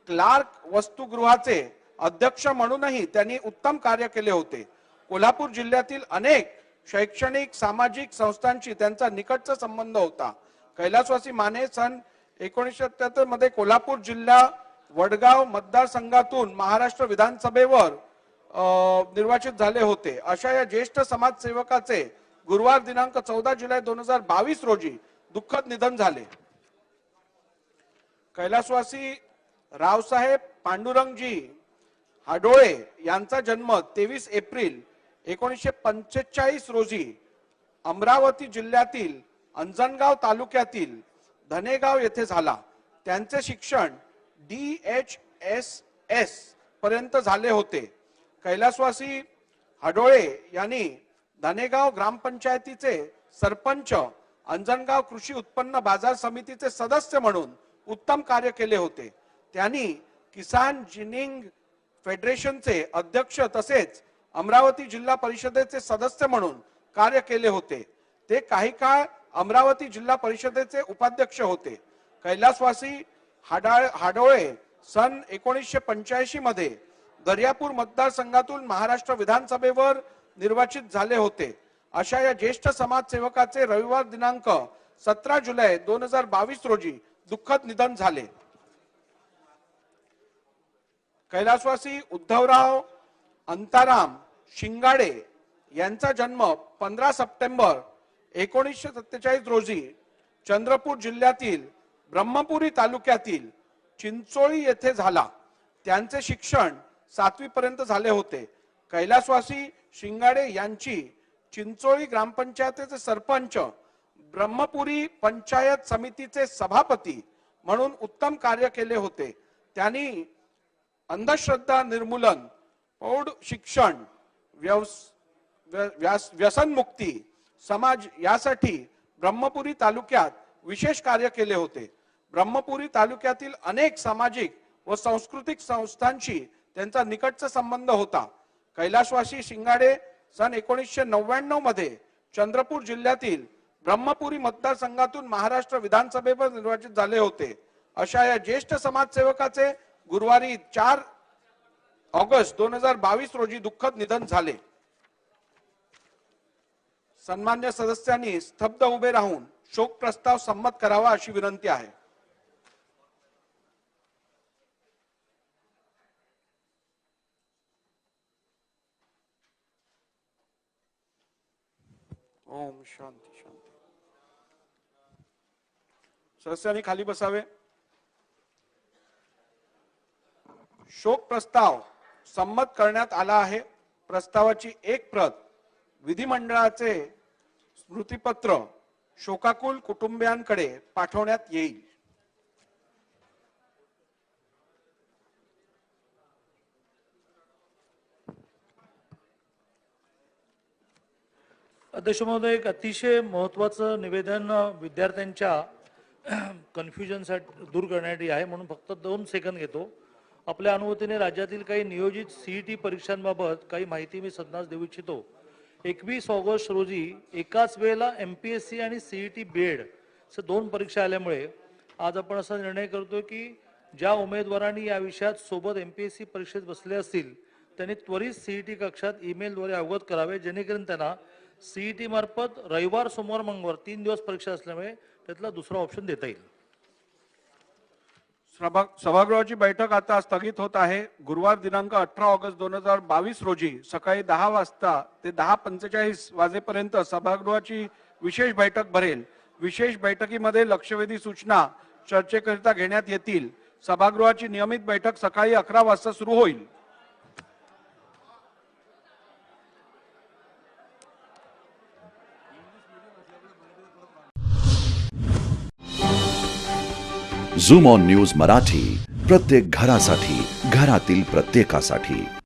क्लार्क वसतिगृहाचे अध्यक्ष म्हणूनही त्यांनी उत्तम कार्य केले होते. कोल्हापूर जिल्ह्यातील अनेक शैक्षणिक सामाजिक संस्थांशी त्यांचा निकटचा संबंध होता. कैलासवासी माने सन 1977 मध्ये कोल्हापूर जिल्हा वडगाव मतदारसंघातून महाराष्ट्र विधानसभेवर निर्वाचित झाले होते. अशा या ज्येष्ठ समाजसेवकाचे गुरुवार दिनांक 14 जुलै 2022 रोजी दुःखद निधन झाले. कैलासवासी रावसाहेब पांडुरंगजी हाडोळे यांचा जन्म 23 एप्रिल 1945 रोजी अमरावती जिल्ह्यातील अंजनगाव तालुक्यातील धनेगाव येथे झाला. त्यांचे शिक्षण DHSS पर्यंत झाले होते. कैलासवासी हाडोळे यांनी धनेगाव ग्रामपंचायतीचे सरपंच, अंजनगाव कृषी उत्पन्न बाजार समितीचे सदस्य म्हणून उत्तम कार्य केले होते. त्यांनी किसान जिनिंग फेडरेशनचे अध्यक्ष तसेच अमरावती जिल्हा परिषदेचे सदस्य म्हणून कार्य केले होते. ते काही काळ अमरावती जिल्हा परिषदेचे उपाध्यक्ष होते. कैलासवासी हाडोळे सन 1985 मध्ये दर्यापूर मतदारसंघातून महाराष्ट्र विधानसभेवर निर्वाचित झाले होते. अशा या ज्येष्ठ समाजसेवकाचे रविवार दिनांक 17 जुलै 2022 रोजी दुःखद निधन झाले. कैलासवासी उद्धवराव अंताराम शिंगाडे यांचा जन्म 15 सप्टेंबर 1947 रोजी चंद्रपूर जिल्ह्यातील ब्रह्मपुरी तालुक्यातील चिंचोळी येथे झाला. त्यांचे शिक्षण 7वी पर्यंत झाले होते. कैलासवासी शिंगाडे यांची चिंचोळी ग्रामपंचायतीचे सरपंच, ब्रह्मपुरी पंचायत समितीचे सभापती म्हणून उत्तम कार्य केले होते. त्यांनी अंधश्रद्धा निर्मूलन, प्रौढ शिक्षण, व्यसनमुक्ती समाज यासाठी ब्रह्मपुरी तालुक्यात विशेष कार्य केले होते. ब्रह्मपुरी तालुक्यातील अनेक सामाजिक व सांस्कृतिक संस्थांशी त्यांचा निकटचा संबंध होता. कैलासवासी शिंगाडे सन 1999 मध्ये चंद्रपूर जिल्ह्यातील ब्रह्मपुरी मतदारसंघातून महाराष्ट्र विधानसभेवर निर्वाचित झाले होते. अशा या ज्येष्ठ समाजसेवकाचे गुरुवारी 4 ऑगस्ट 2022 रोजी दुःखद निधन झाले. सन्मान्य सदस्यांनी स्तब्ध उभे राहून शोक प्रस्ताव संमत करावा अशी विनंती आहे. ओम शांती शांती. सदस्यांनी खाली बसावे. शोक प्रस्ताव संमत करण्यात आला आहे. प्रस्तावाची एक प्रत विधिमंडळाचे स्मृतिपत्र शोकाकुल कुटुंबियांकडे पाठवण्यात येईल. अध्यक्ष महोदय, एक अतिशय महत्त्वाचं निवेदन विद्यार्थ्यांच्या कन्फ्युजनसाठी दूर करण्यासाठी आहे, म्हणून फक्त 2 सेकंद घेतो. आपल्या अनुमतीने राज्यातील काही नियोजित सीईटी परीक्षांबाबत काही माहिती मी सदनास देऊ इच्छितो. 21 ऑगस्ट रोजी एकाच वेळेला MPSC आणि सीईटी बीएड असे 2 परीक्षा आल्यामुळे आज आपण असा निर्णय करतो की ज्या उमेदवारांनी या विषयात सोबत MPSC परीक्षेत बसले असतील त्यांनी त्वरित सीईटी कक्षात ईमेलद्वारे अवगत करावे, जेणेकरून त्यांना सीईटी मार्फत रविवार, सोमवार, मंगळवार 3 दिवस परीक्षा असल्यामुळे त्यातला दुसरा ऑप्शन देता येईल. सभागृहाची बैठक आता स्थगित होत आहे. गुरुवार दिनांक 18 ऑगस्ट 2022 रोजी सकाळी 10 वाजता ते 10:45 वाजेपर्यंत सभागृहाची विशेष बैठक भरेल. विशेष बैठकीमध्ये लक्षवेधी सूचना चर्चेकरिता घेण्यात येतील. सभागृहाची नियमित बैठक सकाळी 11 वाजता सुरू होईल. झूम ऑन न्यूज मराठी, प्रत्येक घरासाठी, घरातील प्रत्येकासाठी.